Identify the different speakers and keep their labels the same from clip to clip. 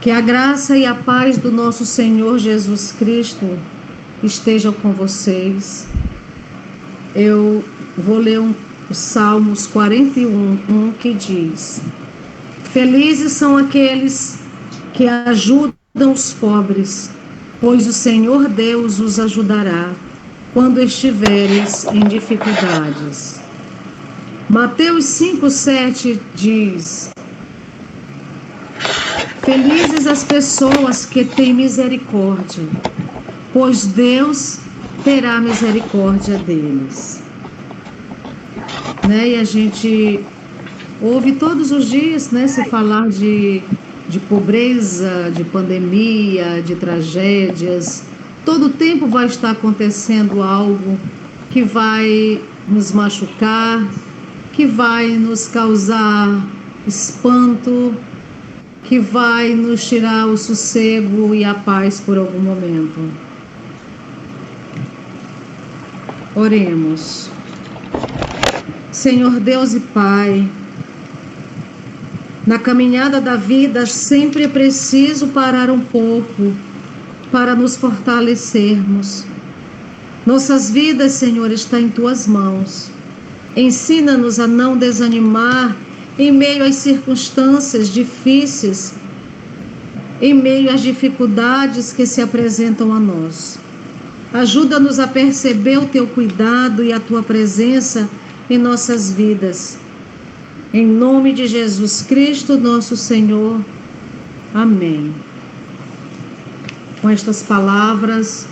Speaker 1: Que a graça e a paz do nosso Senhor Jesus Cristo estejam com vocês. Eu vou ler o Salmos 41, que diz: Felizes são aqueles que ajudam os pobres, pois o Senhor Deus os ajudará quando estiveres em dificuldades. Mateus 5:7 diz: Felizes as pessoas que têm misericórdia, pois Deus terá misericórdia deles. E a gente ouve todos os dias, se falar de pobreza, de pandemia, de tragédias. Todo tempo vai estar acontecendo algo que vai nos machucar, que vai nos causar espanto, que vai nos tirar o sossego e a paz por algum momento. Oremos. Senhor Deus e Pai, na caminhada da vida sempre é preciso parar um pouco para nos fortalecermos. Nossas vidas, Senhor, estão em Tuas mãos. Ensina-nos a não desanimar em meio às circunstâncias difíceis, em meio às dificuldades que se apresentam a nós. Ajuda-nos a perceber o Teu cuidado e a Tua presença em nossas vidas. Em nome de Jesus Cristo, nosso Senhor. Amém. Com estas palavras,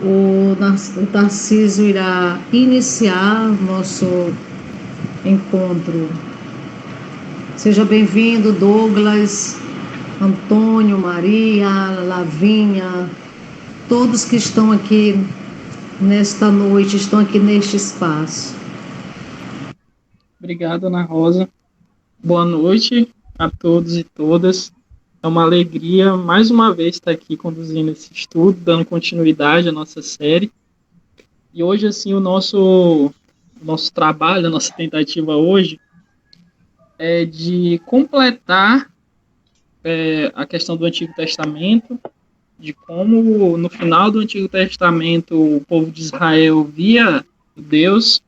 Speaker 1: o Tarcísio irá iniciar nosso encontro. Seja bem-vindo, Douglas, Antônio, Maria, Lavinha, todos que estão aqui nesta noite, estão aqui neste espaço.
Speaker 2: Obrigado, Ana Rosa. Boa noite a todos e todas. É uma alegria, mais uma vez, estar aqui conduzindo esse estudo, dando continuidade à nossa série. E hoje, assim, o nosso trabalho, a nossa tentativa hoje é de completar a questão do Antigo Testamento, de como no final do Antigo Testamento o povo de Israel via Deus,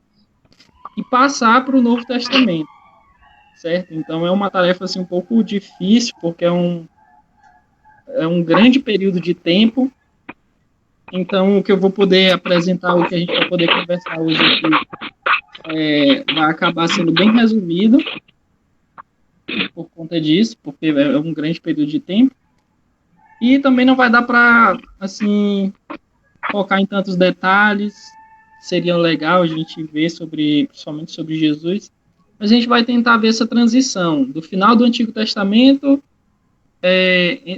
Speaker 2: e passar para o Novo Testamento, certo? Então é uma tarefa assim, um pouco difícil, porque é um grande período de tempo. Então o que eu vou poder apresentar, o que a gente vai poder conversar hoje aqui, vai acabar sendo bem resumido, por conta disso, porque é um grande período de tempo. E também não vai dar para, assim, focar em tantos detalhes. Seria legal a gente ver principalmente sobre Jesus. Mas a gente vai tentar ver essa transição do final do Antigo Testamento,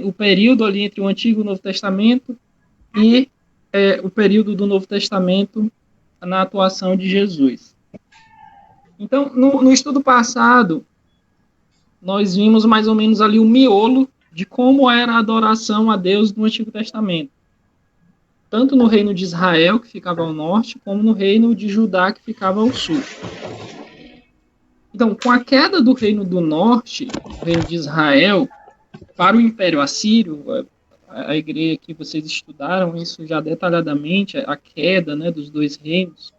Speaker 2: o período ali entre o Antigo e o Novo Testamento, e o período do Novo Testamento na atuação de Jesus. Então, no estudo passado, nós vimos mais ou menos ali o miolo de como era a adoração a Deus no Antigo Testamento. Tanto no reino de Israel, que ficava ao norte, como no reino de Judá, que ficava ao sul. Então, com a queda do reino do norte, o reino de Israel, para o Império Assírio, a igreja que vocês estudaram isso já detalhadamente, a queda, né, dos dois reinos,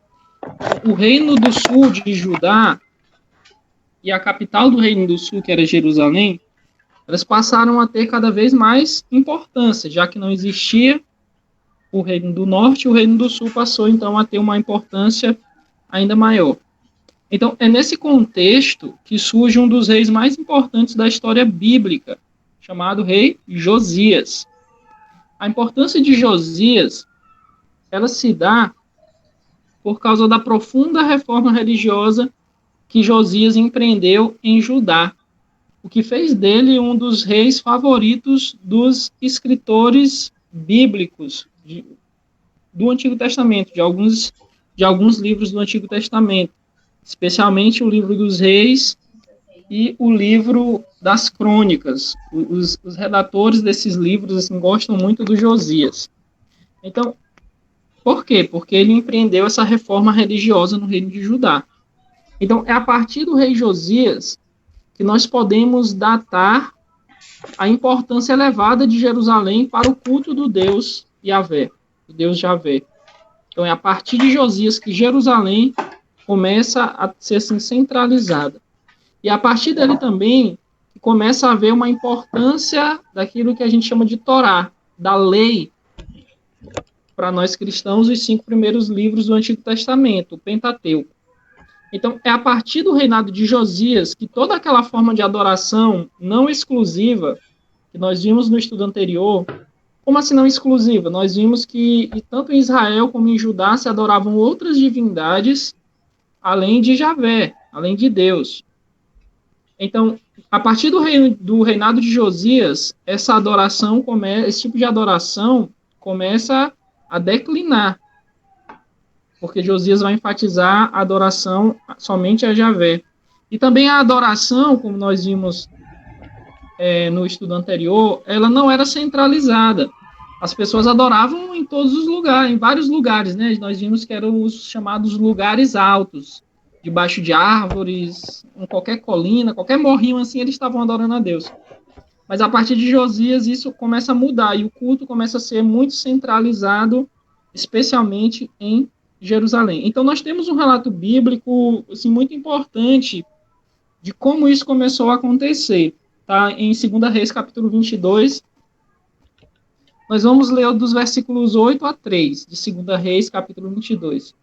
Speaker 2: o reino do sul de Judá e a capital do reino do sul, que era Jerusalém, elas passaram a ter cada vez mais importância, já que não existia o reino do norte, o reino do sul passou então a ter uma importância ainda maior. Então é nesse contexto que surge um dos reis mais importantes da história bíblica, chamado rei Josias. A importância de Josias, ela se dá por causa da profunda reforma religiosa que Josias empreendeu em Judá, o que fez dele um dos reis favoritos dos escritores bíblicos do Antigo Testamento, de alguns livros do Antigo Testamento, especialmente o livro dos Reis e o livro das Crônicas. Os redatores desses livros assim, gostam muito do Josias. Então, por quê? Porque ele empreendeu essa reforma religiosa no reino de Judá. Então, é a partir do rei Josias que nós podemos datar a importância elevada de Jerusalém para o culto do Deus Yahvé, do Deus Javé. Então, é a partir de Josias que Jerusalém começa a ser assim, centralizada. E a partir dele também começa a haver uma importância daquilo que a gente chama de Torá, da lei, para nós cristãos, os 5 primeiros livros do Antigo Testamento, o Pentateuco. Então, é a partir do reinado de Josias que toda aquela forma de adoração não exclusiva, que nós vimos no estudo anterior, como assim não exclusiva? Nós vimos que tanto em Israel como em Judá se adoravam outras divindades, além de Javé, além de Deus. Então, a partir do reinado de Josias, essa adoração, esse tipo de adoração começa a declinar, porque Josias vai enfatizar a adoração somente a Javé. E também a adoração, como nós vimos no estudo anterior, ela não era centralizada. As pessoas adoravam em todos os lugares, em vários lugares, né? Nós vimos que eram os chamados lugares altos, debaixo de árvores, em qualquer colina, qualquer morrinho assim, eles estavam adorando a Deus. Mas a partir de Josias isso começa a mudar e o culto começa a ser muito centralizado, especialmente em Jerusalém. Então nós temos um relato bíblico assim, muito importante de como isso começou a acontecer. Tá? Em 2 Reis, capítulo 22, nós vamos ler dos versículos 8 a 3, de 2 Reis, capítulo 22.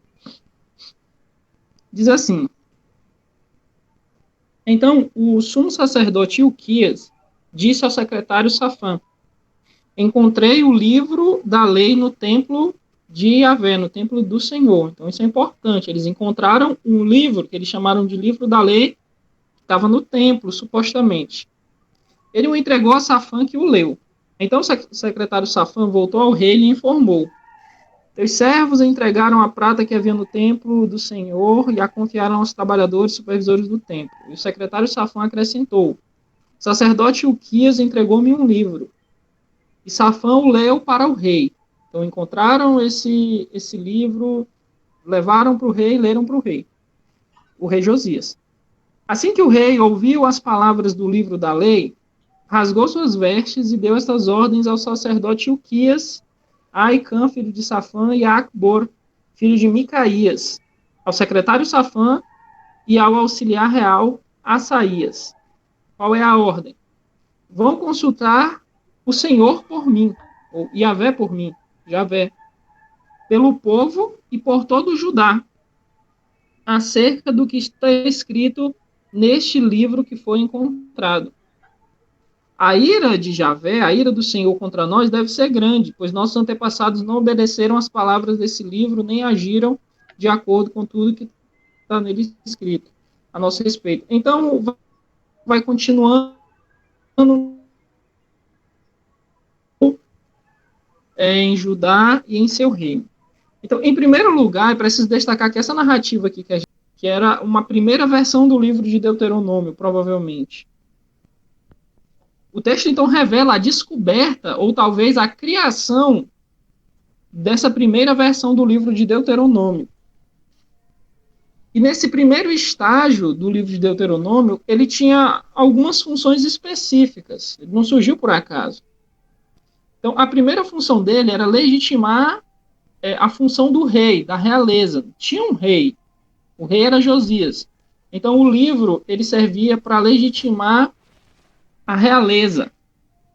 Speaker 2: Diz assim: Então o sumo sacerdote Ilquias disse ao secretário Safã: Encontrei o livro da lei no templo de Yahvé, no templo do Senhor. Então isso é importante. Eles encontraram um livro que eles chamaram de livro da lei, que estava no templo, supostamente. Ele o entregou a Safã, que o leu. Então o secretário Safã voltou ao rei e lhe informou: Teus servos entregaram a prata que havia no templo do Senhor e a confiaram aos trabalhadores supervisores do templo. E o secretário Safã acrescentou: O sacerdote Ilquias entregou-me um livro. E Safã o leu para o rei. Então encontraram esse livro, levaram para o rei e leram para o rei Josias. Assim que o rei ouviu as palavras do livro da lei, rasgou suas vestes e deu estas ordens ao sacerdote Ilquias, a Aicã, filho de Safã, e a Acbor, filho de Micaías, ao secretário Safã e ao auxiliar real Assaías. Qual é a ordem? Vão consultar o Senhor por mim, ou Yahvé por mim, Javé, pelo povo e por todo o Judá, acerca do que está escrito neste livro que foi encontrado. A ira de Javé, a ira do Senhor contra nós deve ser grande, pois nossos antepassados não obedeceram às palavras desse livro, nem agiram de acordo com tudo que está nele escrito a nosso respeito. Então, vai continuando em Judá e em seu reino. Então, em primeiro lugar, é preciso destacar que essa narrativa aqui, que era uma primeira versão do livro de Deuteronômio, provavelmente. O texto, então, revela a descoberta, ou talvez a criação, dessa primeira versão do livro de Deuteronômio. E nesse primeiro estágio do livro de Deuteronômio, ele tinha algumas funções específicas. Ele não surgiu por acaso. Então, a primeira função dele era legitimar a função do rei, da realeza. Tinha um rei. O rei era Josias. Então, o livro ele servia para legitimar a realeza,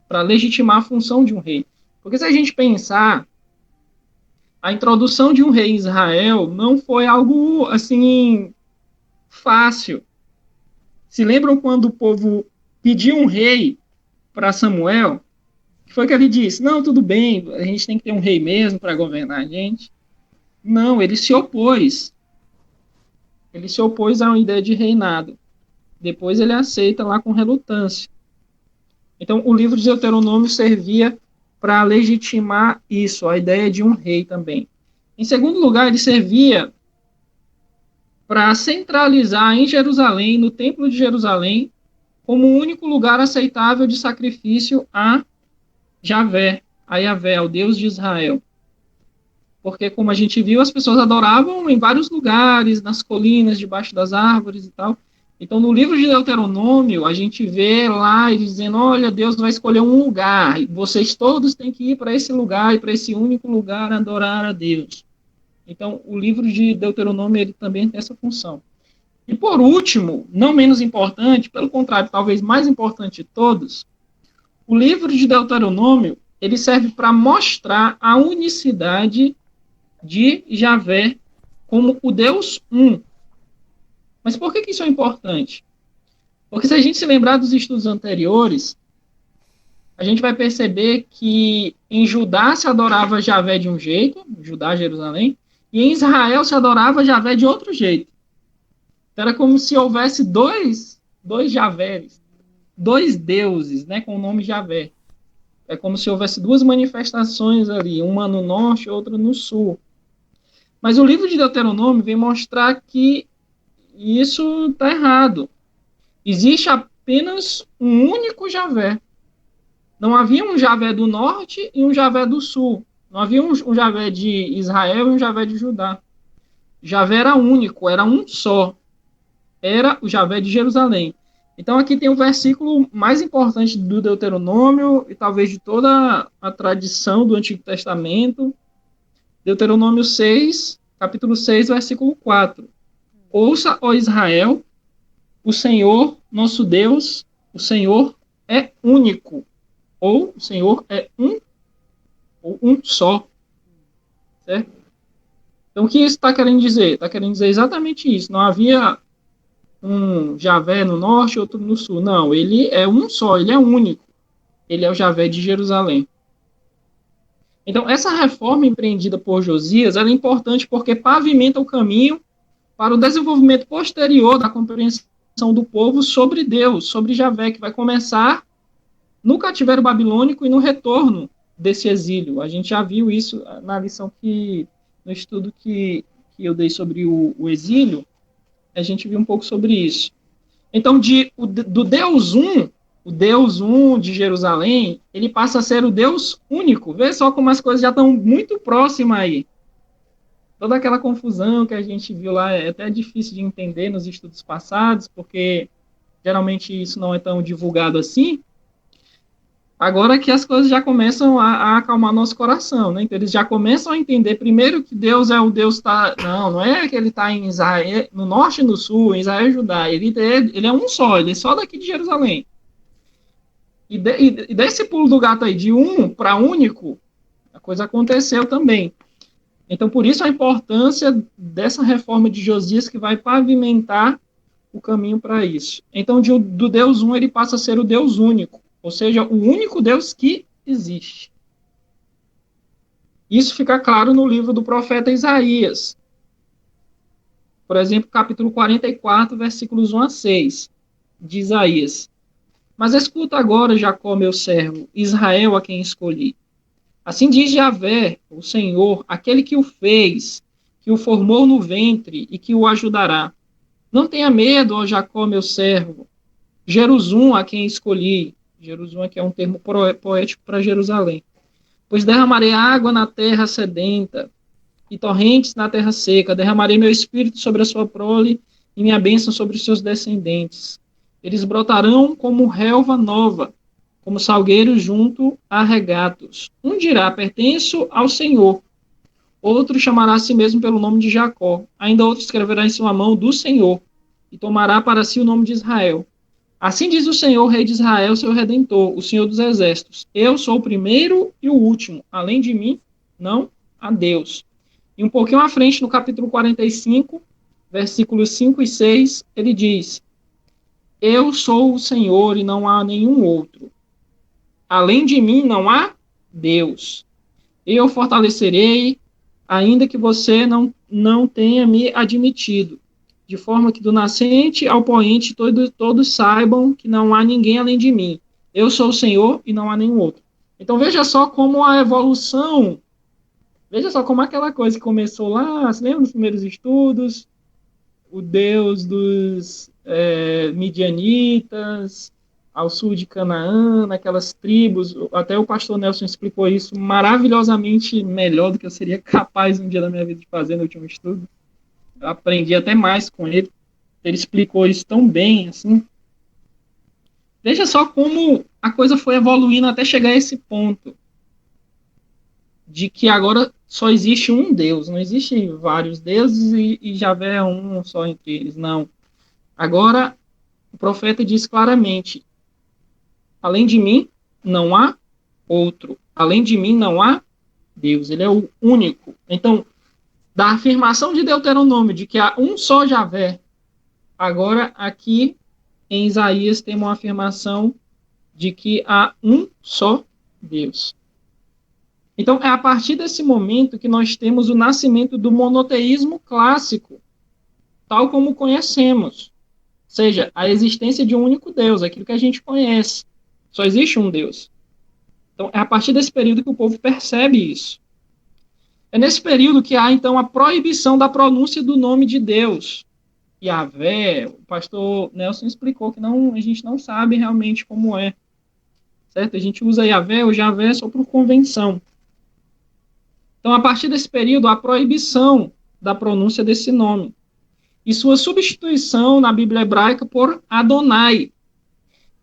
Speaker 2: para legitimar a função de um rei. Porque se a gente pensar, a introdução de um rei em Israel não foi algo, assim, fácil. Se lembram quando o povo pediu um rei para Samuel? O que foi que ele disse? Não, tudo bem, a gente tem que ter um rei mesmo para governar a gente. Não, ele se opôs. Ele se opôs a uma ideia de reinado. Depois ele aceita lá com relutância. Então, o livro de Deuteronômio servia para legitimar isso, a ideia de um rei também. Em segundo lugar, ele servia para centralizar em Jerusalém, no Templo de Jerusalém, como o único lugar aceitável de sacrifício a Javé, a Yahvé, ao Deus de Israel. Porque, como a gente viu, as pessoas adoravam em vários lugares, nas colinas, debaixo das árvores e tal. Então, no livro de Deuteronômio, a gente vê lá ele dizendo, olha, Deus vai escolher um lugar, e vocês todos têm que ir para esse lugar, e para esse único lugar adorar a Deus. Então, o livro de Deuteronômio, ele também tem essa função. E por último, não menos importante, pelo contrário, talvez mais importante de todos, o livro de Deuteronômio, ele serve para mostrar a unicidade de Javé como o Deus um. Mas por que isso é importante? Porque se a gente se lembrar dos estudos anteriores, a gente vai perceber que em Judá se adorava Javé de um jeito, Judá, Jerusalém, e em Israel se adorava Javé de outro jeito. Era como se houvesse dois Javés, dois deuses, né, com o nome Javé. É como se houvesse duas manifestações ali, uma no norte e outra no sul. Mas o livro de Deuteronômio vem mostrar que isso está errado. Existe apenas um único Javé. Não havia um Javé do norte e um Javé do sul. Não havia um Javé de Israel e um Javé de Judá. Javé era único, era um só. Era o Javé de Jerusalém. Então aqui tem o versículo mais importante do Deuteronômio e talvez de toda a tradição do Antigo Testamento. Deuteronômio 6, capítulo 6, versículo 4. Ouça, ó Israel, o Senhor, nosso Deus, o Senhor é único. Ou o Senhor é um, ou um só. Certo? Então o que isso está querendo dizer? Está querendo dizer exatamente isso. Não havia um Javé no norte e outro no sul. Não, ele é um só, ele é único. Ele é o Javé de Jerusalém. Então, essa reforma empreendida por Josias ela é importante porque pavimenta o caminho para o desenvolvimento posterior da compreensão do povo sobre Deus, sobre Javé, que vai começar no cativeiro babilônico e no retorno desse exílio. A gente já viu isso na lição no estudo que eu dei sobre o exílio, a gente viu um pouco sobre isso. Então, do Deus um, o Deus um de Jerusalém, ele passa a ser o Deus único. Vê só como as coisas já estão muito próximas aí. Toda aquela confusão que a gente viu lá é até difícil de entender nos estudos passados, porque geralmente isso não é tão divulgado assim. Agora que as coisas já começam a acalmar nosso coração, né? Então eles já começam a entender primeiro que Deus é o Deus não é que ele está em Israel, no norte e no sul, em Israel e Judá. Ele é um só, ele é só daqui de Jerusalém. E desse pulo do gato aí de um para único, a coisa aconteceu também. Então por isso a importância dessa reforma de Josias que vai pavimentar o caminho para isso. Então do Deus um ele passa a ser o Deus único. Ou seja, o único Deus que existe. Isso fica claro no livro do profeta Isaías. Por exemplo, capítulo 44, versículos 1 a 6, de Isaías. Mas escuta agora, Jacó, meu servo, Israel, a quem escolhi. Assim diz Javé, o Senhor, aquele que o fez, que o formou no ventre e que o ajudará. Não tenha medo, ó Jacó, meu servo, Jerusalém, a quem escolhi. Jerusalém, que é um termo poético para Jerusalém. Pois derramarei água na terra sedenta e torrentes na terra seca. Derramarei meu espírito sobre a sua prole e minha bênção sobre os seus descendentes. Eles brotarão como relva nova, como salgueiros junto a regatos. Um dirá, pertenço ao Senhor. Outro chamará a si mesmo pelo nome de Jacó. Ainda outro escreverá em sua mão do Senhor e tomará para si o nome de Israel. Assim diz o Senhor, Rei de Israel, seu Redentor, o Senhor dos Exércitos. Eu sou o primeiro e o último. Além de mim, não há Deus. E um pouquinho à frente, no capítulo 45, versículos 5 e 6, ele diz, eu sou o Senhor e não há nenhum outro. Além de mim, não há Deus. Eu fortalecerei, ainda que você não tenha me admitido. De forma que do nascente ao poente todos saibam que não há ninguém além de mim. Eu sou o Senhor e não há nenhum outro. Então veja só como a evolução, veja só como aquela coisa que começou lá, você lembra dos primeiros estudos? O Deus dos midianitas, ao sul de Canaã, naquelas tribos, até o pastor Nelson explicou isso maravilhosamente melhor do que eu seria capaz um dia da minha vida de fazer no último estudo. Eu aprendi até mais com ele. ele explicou isso tão bem, assim. Veja só como a coisa foi evoluindo até chegar a esse ponto de que agora só existe um Deus, não existe vários deuses e Javé é um só entre eles, não. Agora, o profeta diz claramente, além de mim, não há outro. Além de mim, não há Deus. Ele é o único. Então, da afirmação de Deuteronômio de que há um só Javé, agora aqui em Isaías tem uma afirmação de que há um só Deus. Então, é a partir desse momento que nós temos o nascimento do monoteísmo clássico, tal como conhecemos. Ou seja, a existência de um único Deus, aquilo que a gente conhece. Só existe um Deus. Então, é a partir desse período que o povo percebe isso. É nesse período que há, então, a proibição da pronúncia do nome de Deus. Yahvé, o pastor Nelson explicou que a gente não sabe realmente como é. Certo? A gente usa Yahvé ou Javé só por convenção. Então, a partir desse período, há a proibição da pronúncia desse nome. E sua substituição na Bíblia hebraica por Adonai.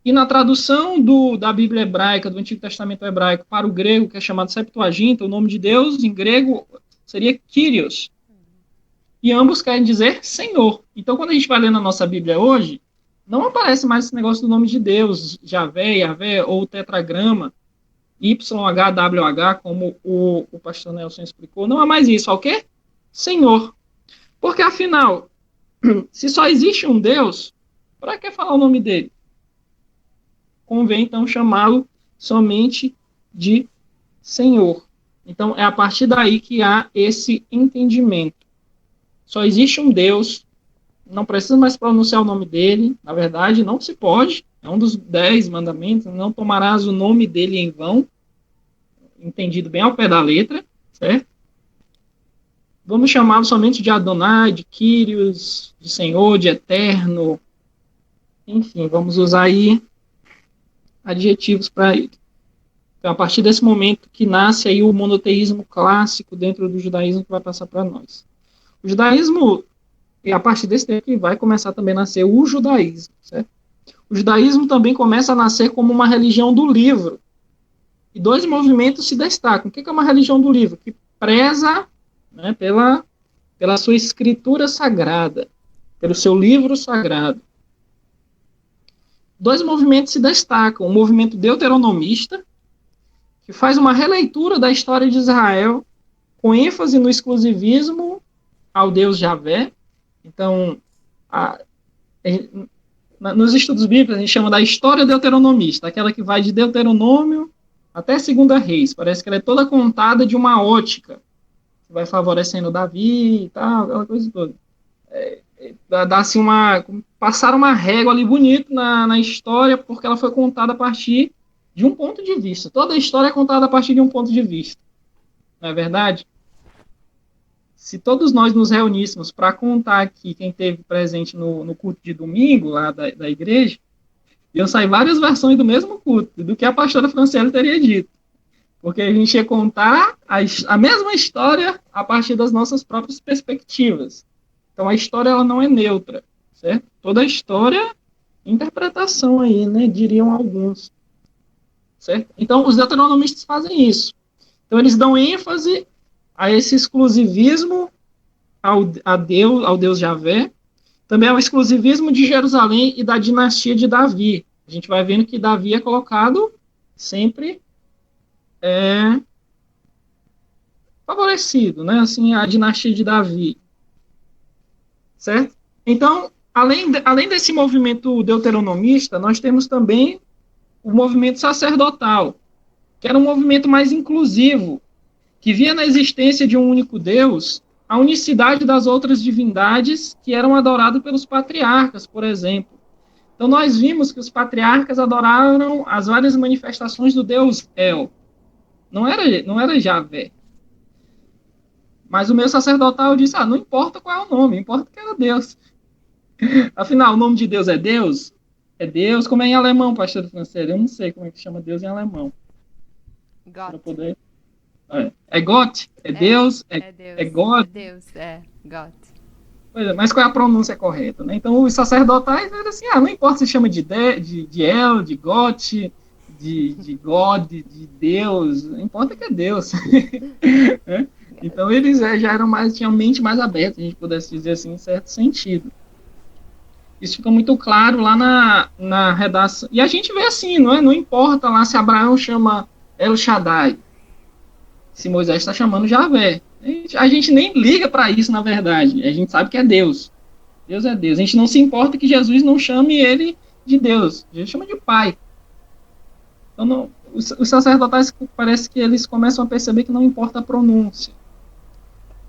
Speaker 2: E na tradução da Bíblia hebraica, do Antigo Testamento hebraico, para o grego, que é chamado Septuaginta, o nome de Deus em grego seria Kyrios. E ambos querem dizer Senhor. Então, quando a gente vai ler na nossa Bíblia hoje, não aparece mais esse negócio do nome de Deus, Javé, Yahvé, ou o tetragrama, YHWH, como o pastor Nelson explicou. Não é mais isso, é o quê? Senhor. Porque, afinal, se só existe um Deus, para que falar o nome dele? Convém, então, chamá-lo somente de Senhor. Então, é a partir daí que há esse entendimento. Só existe um Deus, não precisa mais pronunciar o nome dele, na verdade, não se pode, é um dos 10 mandamentos, não tomarás o nome dele em vão, entendido bem ao pé da letra, certo? Vamos chamá-lo somente de Adonai, de Kyrios, de Senhor, de Eterno, enfim, vamos usar aí adjetivos para ele. Então, a partir desse momento que nasce aí o monoteísmo clássico dentro do judaísmo que vai passar para nós. O judaísmo, e a partir desse tempo que vai começar também a nascer o judaísmo, certo? O judaísmo também começa a nascer como uma religião do livro. E 2 movimentos se destacam. O que é uma religião do livro? Que preza, né, pela sua escritura sagrada, pelo seu livro sagrado. 2 movimentos se destacam. O movimento deuteronomista, que faz uma releitura da história de Israel, com ênfase no exclusivismo ao Deus Javé. Então, nos estudos bíblicos, a gente chama da história deuteronomista, aquela que vai de Deuteronômio até 2 Reis. Parece que ela é toda contada de uma ótica, que vai favorecendo Davi e tal, aquela coisa toda. Dá-se passar uma régua ali bonito na história, porque ela foi contada a partir de um ponto de vista. Toda a história é contada a partir de um ponto de vista. Não é verdade? Se todos nós nos reuníssemos para contar aqui quem esteve presente no culto de domingo, lá da igreja, iam sair várias versões do mesmo culto, do que a pastora Franciele teria dito. Porque a gente ia contar a mesma história a partir das nossas próprias perspectivas. Então, a história ela não é neutra, certo? Toda a história é interpretação aí, né? Diriam alguns. Certo? Então, os deuteronomistas fazem isso. Então, eles dão ênfase a esse exclusivismo ao Deus Javé, também ao exclusivismo de Jerusalém e da dinastia de Davi. A gente vai vendo que Davi é colocado sempre favorecido, né? Assim, a dinastia de Davi. Certo? Então, além desse movimento deuteronomista, nós temos também o movimento sacerdotal, que era um movimento mais inclusivo, que via na existência de um único Deus a unicidade das outras divindades que eram adoradas pelos patriarcas, por exemplo. Então, nós vimos que os patriarcas adoraram as várias manifestações do Deus El. Não era Javé. Mas o meu sacerdotal disse, não importa qual é o nome, importa que era Deus. Afinal, o nome de Deus é Deus? É Deus, como é em alemão, pastor Franciele? Eu não sei como é que chama Deus em alemão.
Speaker 3: Gott.
Speaker 2: Poder... É Gott? É Deus? É Gott?
Speaker 3: É Deus, Gott.
Speaker 2: Mas qual é a pronúncia correta, né? Então, os sacerdotais eram assim, não importa se chama de El, de Got, de God, de Deus, não importa que é Deus. Então, eles já tinham mente mais aberta, a gente pudesse dizer assim, em certo sentido. Isso fica muito claro lá na redação. E a gente vê assim, não importa lá se Abraão chama El Shaddai, se Moisés está chamando Javé. A gente nem liga para isso, na verdade. A gente sabe que é Deus. Deus é Deus. A gente não se importa que Jesus não chame ele de Deus. Jesus chama de Pai. Então, os sacerdotais, parece que eles começam a perceber que não importa a pronúncia.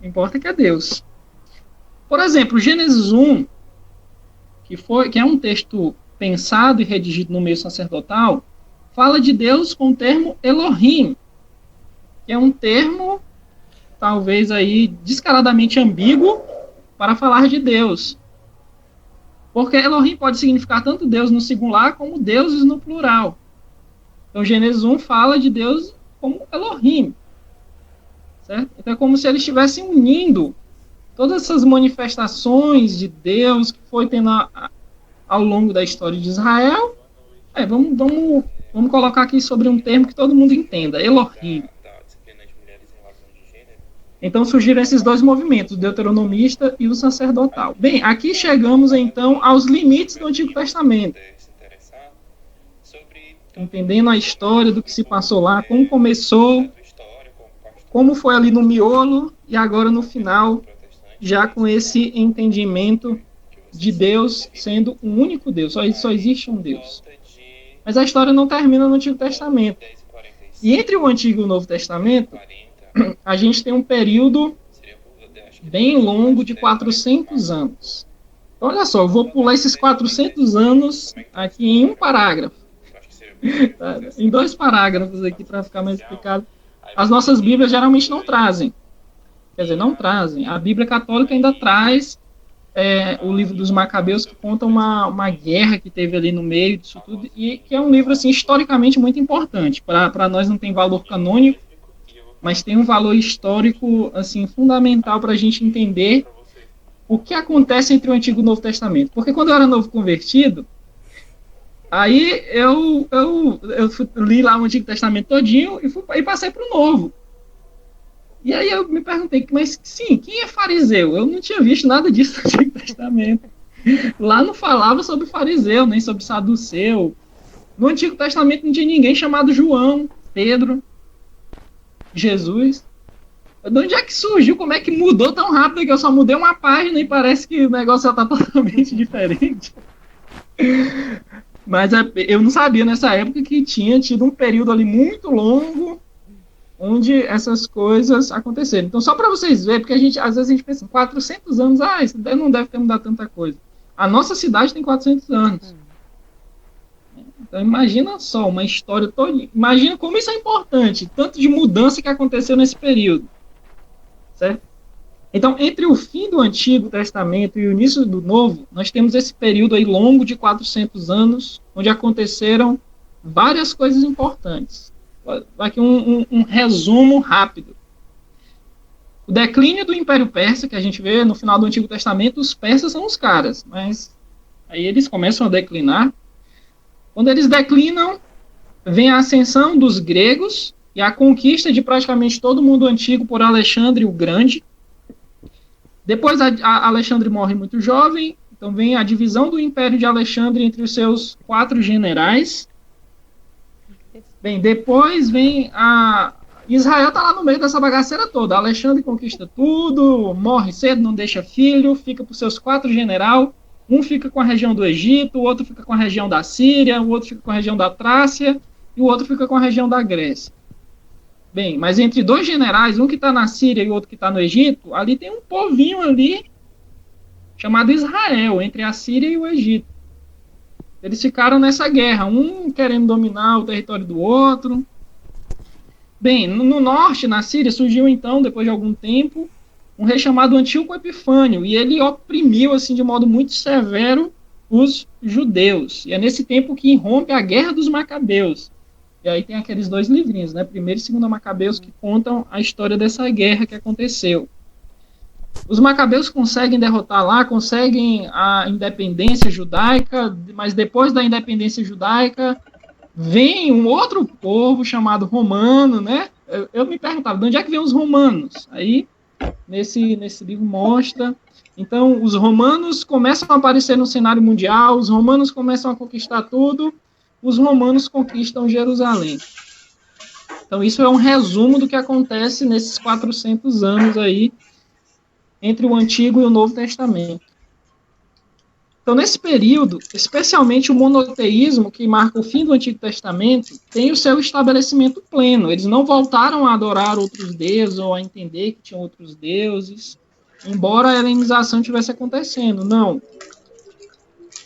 Speaker 2: Importa que é Deus. Por exemplo, Gênesis 1, que é um texto pensado e redigido no meio sacerdotal, fala de Deus com o termo Elohim, que é um termo, talvez aí, descaradamente ambíguo para falar de Deus. Porque Elohim pode significar tanto Deus no singular como deuses no plural. Então, Gênesis 1 fala de Deus como Elohim. Certo? Então, é como se eles estivessem unindo todas essas manifestações de Deus que foi tendo ao longo da história de Israel. Vamos colocar aqui sobre um termo que todo mundo entenda, Elohim. Então surgiram esses dois movimentos, o deuteronomista e o sacerdotal. Bem, aqui chegamos então aos limites do Antigo Testamento. Entendendo a história do que se passou lá, como começou, como foi ali no miolo e agora no final, já com esse entendimento de Deus sendo um único Deus, só existe um Deus. Mas a história não termina no Antigo Testamento. E entre o Antigo e o Novo Testamento, a gente tem um período bem longo de 400 anos. Então, olha só, eu vou pular esses 400 anos aqui em um parágrafo. Em 2 parágrafos aqui para ficar mais explicado. As nossas Bíblias geralmente não trazem. Quer dizer, não trazem. A Bíblia Católica ainda traz o livro dos Macabeus, que conta uma guerra que teve ali no meio disso tudo, e que é um livro assim, historicamente muito importante. Para nós não tem valor canônico, mas tem um valor histórico assim, fundamental para a gente entender o que acontece entre o Antigo e o Novo Testamento. Porque quando eu era novo convertido, aí eu li lá o Antigo Testamento todinho e passei para o Novo. E aí eu me perguntei, mas sim, quem é fariseu? Eu não tinha visto nada disso no Antigo Testamento. Lá não falava sobre fariseu, nem sobre saduceu. No Antigo Testamento não tinha ninguém chamado João, Pedro, Jesus. De onde é que surgiu? Como é que mudou tão rápido que eu só mudei uma página e parece que o negócio já está totalmente diferente? Mas eu não sabia nessa época que tinha tido um período ali muito longo onde essas coisas aconteceram. Então, só para vocês verem, porque às vezes a gente pensa, 400 anos, isso não deve ter mudado tanta coisa. A nossa cidade tem 400 anos. Então, imagina só, uma história toda. Imagina como isso é importante, tanto de mudança que aconteceu nesse período. Certo? Então, entre o fim do Antigo Testamento e o início do Novo, nós temos esse período aí longo de 400 anos, onde aconteceram várias coisas importantes. Aqui um resumo rápido. O declínio do Império Persa, que a gente vê no final do Antigo Testamento, os persas são os caras, mas aí eles começam a declinar. Quando eles declinam, vem a ascensão dos gregos e a conquista de praticamente todo mundo antigo por Alexandre o Grande. Depois Alexandre morre muito jovem, então vem a divisão do Império de Alexandre entre os seus 4 generais. Bem, depois vem Israel está lá no meio dessa bagaceira toda. Alexandre conquista tudo, morre cedo, não deixa filho, fica para os seus 4 generais. Um fica com a região do Egito, o outro fica com a região da Síria, o outro fica com a região da Trácia e o outro fica com a região da Grécia. Bem, mas entre 2 generais, um que está na Síria e o outro que está no Egito, ali tem um povinho ali chamado Israel, entre a Síria e o Egito. Eles ficaram nessa guerra, um querendo dominar o território do outro. Bem, no norte, na Síria, surgiu então, depois de algum tempo, um rei chamado Antíoco Epifânio, e ele oprimiu assim, de modo muito severo os judeus. E é nesse tempo que irrompe a Guerra dos Macabeus. E aí tem aqueles 2 livrinhos, né? Primeiro e Segundo Macabeus, que contam a história dessa guerra que aconteceu. Os macabeus conseguem derrotar lá, conseguem a independência judaica, mas depois da independência judaica vem um outro povo chamado romano, né? Eu me perguntava, de onde é que vem os romanos? Aí, nesse livro mostra. Então, os romanos começam a aparecer no cenário mundial, os romanos começam a conquistar tudo, os romanos conquistam Jerusalém. Então, isso é um resumo do que acontece nesses 400 anos aí, entre o Antigo e o Novo Testamento. Então, nesse período, especialmente o monoteísmo, que marca o fim do Antigo Testamento, tem o seu estabelecimento pleno. Eles não voltaram a adorar outros deuses ou a entender que tinham outros deuses, embora a helenização estivesse acontecendo. Não.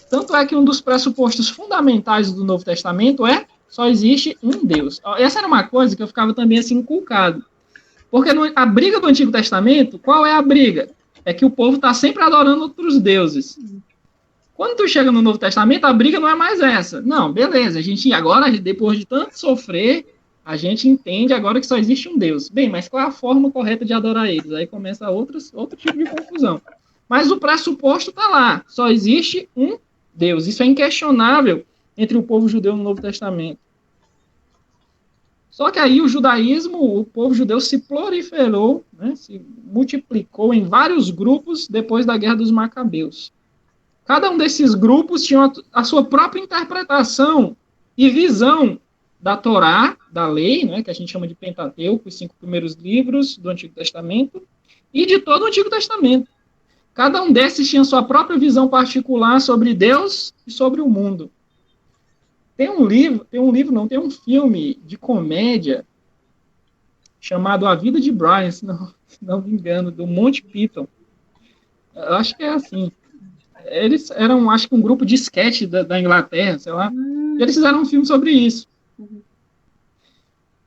Speaker 2: Tanto é que um dos pressupostos fundamentais do Novo Testamento é só existe um Deus. Essa era uma coisa que eu ficava também assim inculcado. Porque a briga do Antigo Testamento, qual é a briga? É que o povo está sempre adorando outros deuses. Quando tu chega no Novo Testamento, a briga não é mais essa. Não, beleza, a gente agora, depois de tanto sofrer, a gente entende agora que só existe um Deus. Bem, mas qual é a forma correta de adorar eles? Aí começa outro tipo de confusão. Mas o pressuposto está lá, só existe um Deus. Isso é inquestionável entre o povo judeu no Novo Testamento. Só que aí o judaísmo, o povo judeu se proliferou, né, se multiplicou em vários grupos depois da Guerra dos Macabeus. Cada um desses grupos tinha a sua própria interpretação e visão da Torá, da lei, né, que a gente chama de Pentateuco, os 5 primeiros livros do Antigo Testamento, e de todo o Antigo Testamento. Cada um desses tinha sua própria visão particular sobre Deus e sobre o mundo. Tem um filme de comédia chamado A Vida de Brian, se não me engano, do Monty Python. Eu acho que é assim. Eles eram, acho que um grupo de sketch da Inglaterra, sei lá. E eles fizeram um filme sobre isso.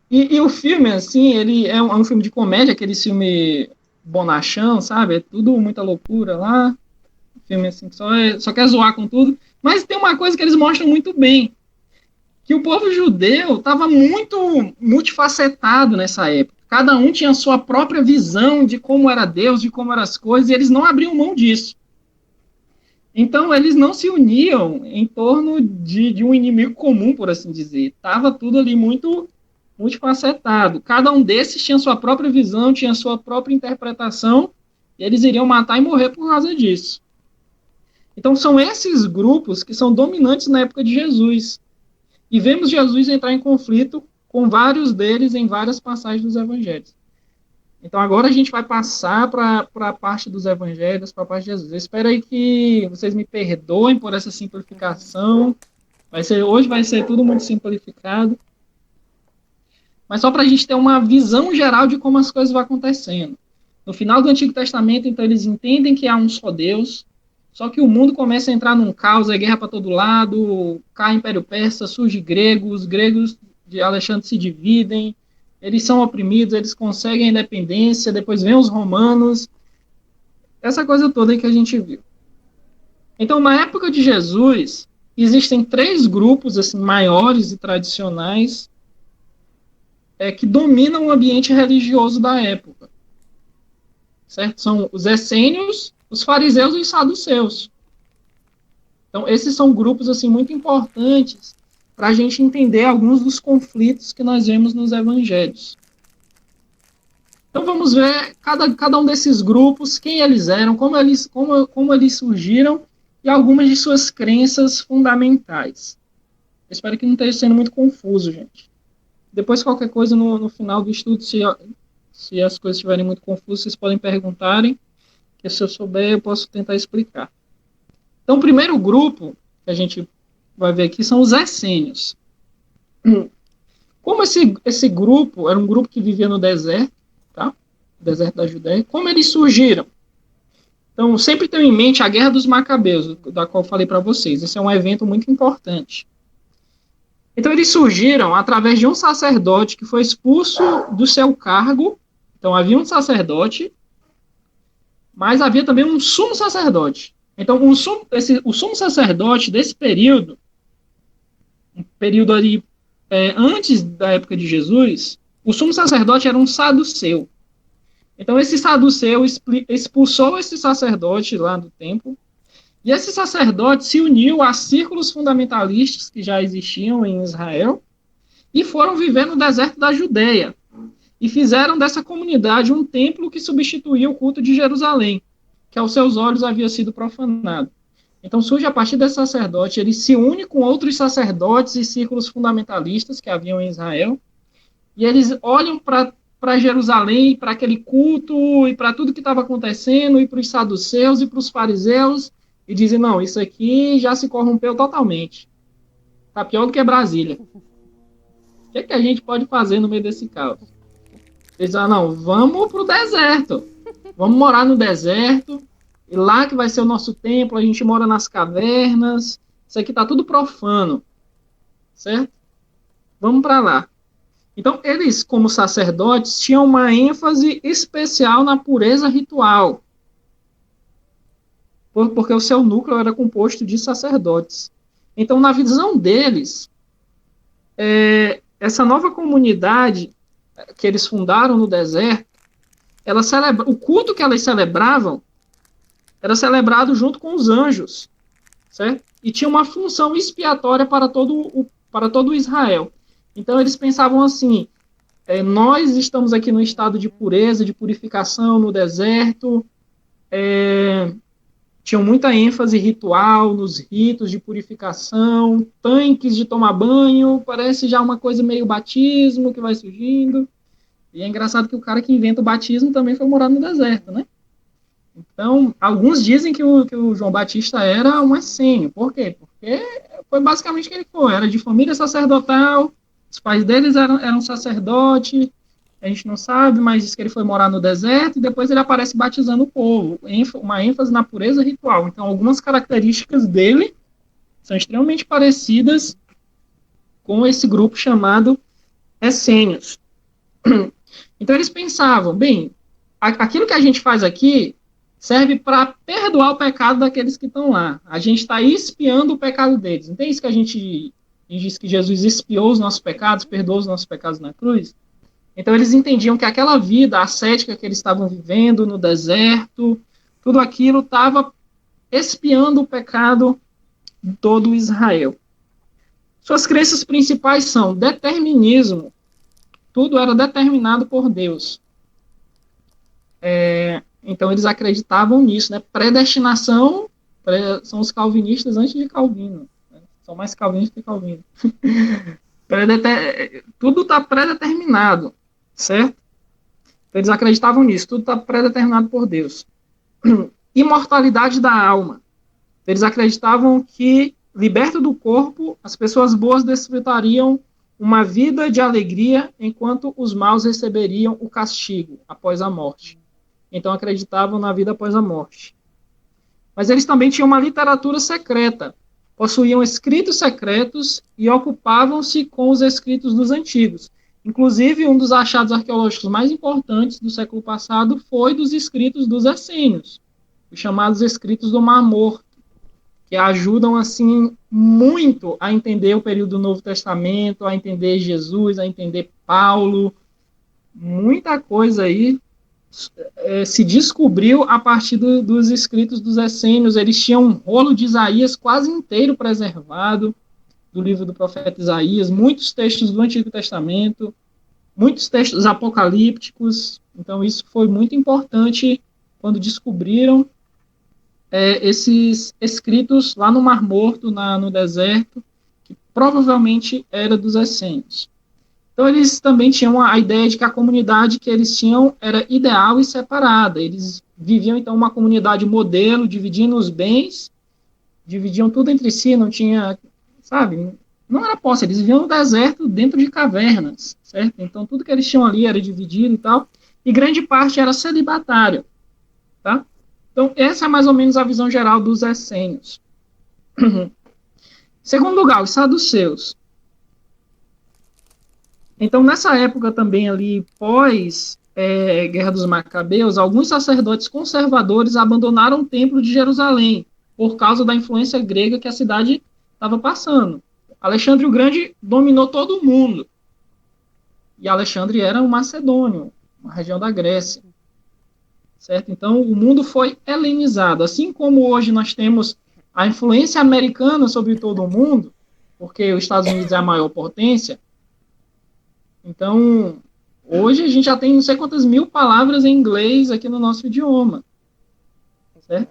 Speaker 2: E o filme, assim, ele é um filme de comédia, aquele filme bonachão, sabe? É tudo muita loucura lá. Filme, assim, que só quer zoar com tudo. Mas tem uma coisa que eles mostram muito bem. Que o povo judeu estava muito multifacetado nessa época. Cada um tinha a sua própria visão de como era Deus, de como eram as coisas, e eles não abriam mão disso. Então, eles não se uniam em torno de um inimigo comum, por assim dizer. Estava tudo ali muito multifacetado. Cada um desses tinha sua própria visão, tinha sua própria interpretação, e eles iriam matar e morrer por causa disso. Então, são esses grupos que são dominantes na época de Jesus. E vemos Jesus entrar em conflito com vários deles em várias passagens dos evangelhos. Então, agora a gente vai passar para a parte dos evangelhos, para a parte de Jesus. Eu espero aí que vocês me perdoem por essa simplificação. Hoje vai ser tudo muito simplificado. Mas só para a gente ter uma visão geral de como as coisas vão acontecendo. No final do Antigo Testamento, então, eles entendem que há um só Deus. Só que o mundo começa a entrar num caos, é guerra para todo lado, cai o Império Persa, surge os gregos de Alexandre se dividem, eles são oprimidos, eles conseguem a independência, depois vem os romanos, essa coisa toda aí que a gente viu. Então, na época de Jesus, existem 3 grupos assim, maiores e tradicionais que dominam o ambiente religioso da época. Certo? São os essênios, os fariseus e os saduceus. Então, esses são grupos assim, muito importantes para a gente entender alguns dos conflitos que nós vemos nos evangelhos. Então, vamos ver cada um desses grupos, quem eles eram, como eles surgiram e algumas de suas crenças fundamentais. Eu espero que não esteja sendo muito confuso, gente. Depois, qualquer coisa no final do estudo, se as coisas estiverem muito confusas, vocês podem perguntarem. Que se eu souber, eu posso tentar explicar. Então, o primeiro grupo que a gente vai ver aqui são os essênios. Como esse grupo era um grupo que vivia no deserto, tá? Deserto da Judéia, como eles surgiram? Então, sempre tenham em mente a Guerra dos Macabeus, da qual eu falei para vocês. Esse é um evento muito importante. Então, eles surgiram através de um sacerdote que foi expulso do seu cargo. Então, havia um sacerdote, mas havia também um sumo sacerdote. Então, o sumo sacerdote desse período, um período ali antes da época de Jesus, o sumo sacerdote era um saduceu. Então, esse saduceu expulsou esse sacerdote lá do templo, e esse sacerdote se uniu a círculos fundamentalistas que já existiam em Israel e foram viver no deserto da Judeia. E fizeram dessa comunidade um templo que substituía o culto de Jerusalém, que aos seus olhos havia sido profanado. Então surge a partir desse sacerdote, ele se une com outros sacerdotes e círculos fundamentalistas que haviam em Israel, e eles olham para Jerusalém, para aquele culto e para tudo que estava acontecendo, e para os saduceus e para os fariseus, e dizem, não, isso aqui já se corrompeu totalmente. Está pior do que Brasília. O que é que a gente pode fazer no meio desse caos? Eles disseram, não, vamos para o deserto. Vamos morar no deserto, e lá que vai ser o nosso templo, a gente mora nas cavernas, isso aqui está tudo profano. Certo? Vamos para lá. Então, eles, como sacerdotes, tinham uma ênfase especial na pureza ritual. Porque o seu núcleo era composto de sacerdotes. Então, na visão deles, essa nova comunidade que eles fundaram no deserto, o culto que elas celebravam era celebrado junto com os anjos, certo? E tinha uma função expiatória para todo Israel. Então, eles pensavam assim, nós estamos aqui no estado de pureza, de purificação no deserto, tinham muita ênfase ritual, nos ritos de purificação, tanques de tomar banho, parece já uma coisa meio batismo que vai surgindo. E é engraçado que o cara que inventa o batismo também foi morar no deserto, né? Então, alguns dizem que o João Batista era um essênio. Por quê? Porque foi basicamente o que ele foi. Era de família sacerdotal, os pais deles eram sacerdotes, a gente não sabe, mas diz que ele foi morar no deserto e depois ele aparece batizando o povo. Uma ênfase na pureza ritual. Então, algumas características dele são extremamente parecidas com esse grupo chamado essênios. Então, eles pensavam, bem, aquilo que a gente faz aqui serve para perdoar o pecado daqueles que estão lá. A gente está expiando o pecado deles. Não tem isso que a gente diz que Jesus expiou os nossos pecados, perdoou os nossos pecados na cruz? Então, eles entendiam que aquela vida ascética que eles estavam vivendo no deserto, tudo aquilo estava expiando o pecado de todo Israel. Suas crenças principais são determinismo. Tudo era determinado por Deus. Então, eles acreditavam nisso, né? Predestinação, são os calvinistas antes de Calvino. Né? São mais calvinistas que Calvino. Tudo está predeterminado, certo? Então, eles acreditavam nisso, tudo está predeterminado por Deus. Imortalidade da alma. Eles acreditavam que, liberto do corpo, as pessoas boas desfrutariam uma vida de alegria, enquanto os maus receberiam o castigo após a morte. Então, acreditavam na vida após a morte. Mas eles também tinham uma literatura secreta, possuíam escritos secretos e ocupavam-se com os escritos dos antigos. Inclusive, um dos achados arqueológicos mais importantes do século passado foi dos escritos dos essênios, os chamados escritos do Mar Morto, que ajudam, assim, muito a entender o período do Novo Testamento, a entender Jesus, a entender Paulo. Muita coisa aí se descobriu a partir dos escritos dos essênios. Eles tinham um rolo de Isaías quase inteiro preservado, do livro do profeta Isaías, muitos textos do Antigo Testamento, muitos textos apocalípticos. Então, isso foi muito importante quando descobriram esses escritos lá no Mar Morto, no deserto, que provavelmente era dos essênios. Então, eles também tinham a ideia de que a comunidade que eles tinham era ideal e separada. Eles viviam, então, uma comunidade modelo, dividindo os bens, dividiam tudo entre si, não tinha, sabe, não era posse, eles viviam no deserto dentro de cavernas, certo? Então, tudo que eles tinham ali era dividido e tal, e grande parte era celibatário, tá? Então, essa é mais ou menos a visão geral dos essênios. Segundo lugar, os saduceus. Então, nessa época também ali, pós Guerra dos Macabeus, alguns sacerdotes conservadores abandonaram o templo de Jerusalém por causa da influência grega que a cidade estava passando. Alexandre o Grande dominou todo o mundo. E Alexandre era um macedônio, uma região da Grécia. certo? Então, o mundo foi helenizado. Assim como hoje nós temos a influência americana sobre todo o mundo, porque os Estados Unidos é a maior potência, então, hoje a gente já tem não sei quantas mil palavras em inglês aqui no nosso idioma, certo?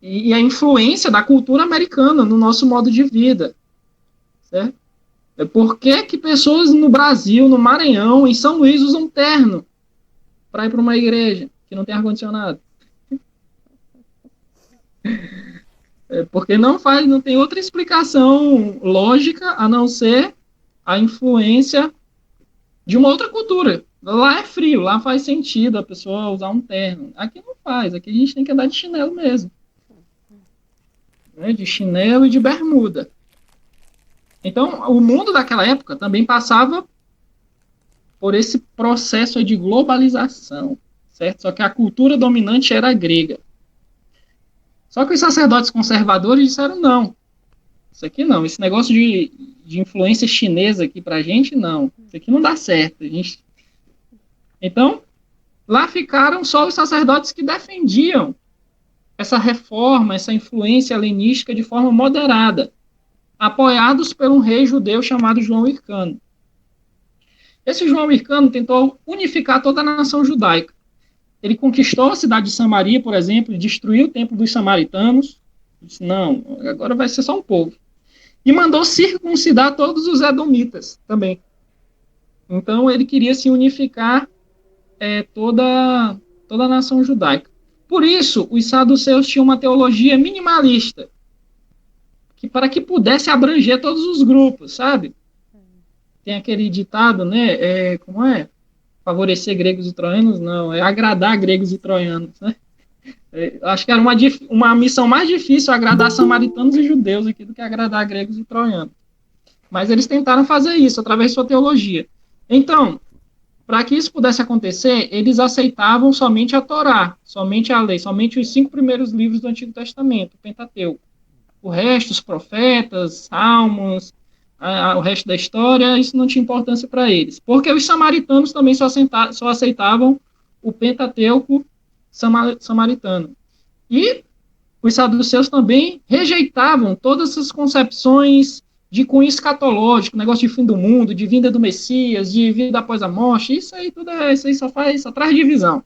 Speaker 2: E a influência da cultura americana no nosso modo de vida, certo? Por que pessoas no Brasil, no Maranhão, em São Luís, usam terno para ir para uma igreja que não tem ar-condicionado? Porque não tem outra explicação lógica a não ser a influência de uma outra cultura. Lá é frio, lá faz sentido a pessoa usar um terno. Aqui não faz, aqui a gente tem que andar de chinelo mesmo. Né? De chinelo e de bermuda. Então, o mundo daquela época também passava por esse processo de globalização, certo? Só que a cultura dominante era a grega. Só que os sacerdotes conservadores disseram não. Isso aqui não, esse negócio de influência chinesa aqui pra gente, não. Isso aqui não dá certo. Então, lá ficaram só os sacerdotes que defendiam essa reforma, essa influência helenística de forma moderada, apoiados por um rei judeu chamado João Hircano. Esse João Hircano tentou unificar toda a nação judaica. Ele conquistou a cidade de Samaria, por exemplo, destruiu o templo dos samaritanos. Disse, não, agora vai ser só um povo. E mandou circuncidar todos os edomitas também. Então, ele queria se unificar toda a nação judaica. Por isso, os saduceus tinham uma teologia minimalista, para que pudesse abranger todos os grupos, sabe? Tem aquele ditado, né? Como é? Favorecer gregos e troianos? Não, é agradar gregos e troianos, né? Acho que era uma missão mais difícil agradar samaritanos e judeus aqui do que agradar gregos e troianos. Mas eles tentaram fazer isso através de sua teologia. Então, para que isso pudesse acontecer, eles aceitavam somente a Torá, somente a lei, somente os 5 primeiros livros do Antigo Testamento, o Pentateuco. O resto, os profetas, salmos, o resto da história, isso não tinha importância para eles. Porque os samaritanos também só aceitavam o Pentateuco samaritano. E os saduceus também rejeitavam todas essas concepções de cunho escatológico, negócio de fim do mundo, de vinda do Messias, de vida após a morte, isso aí só traz divisão,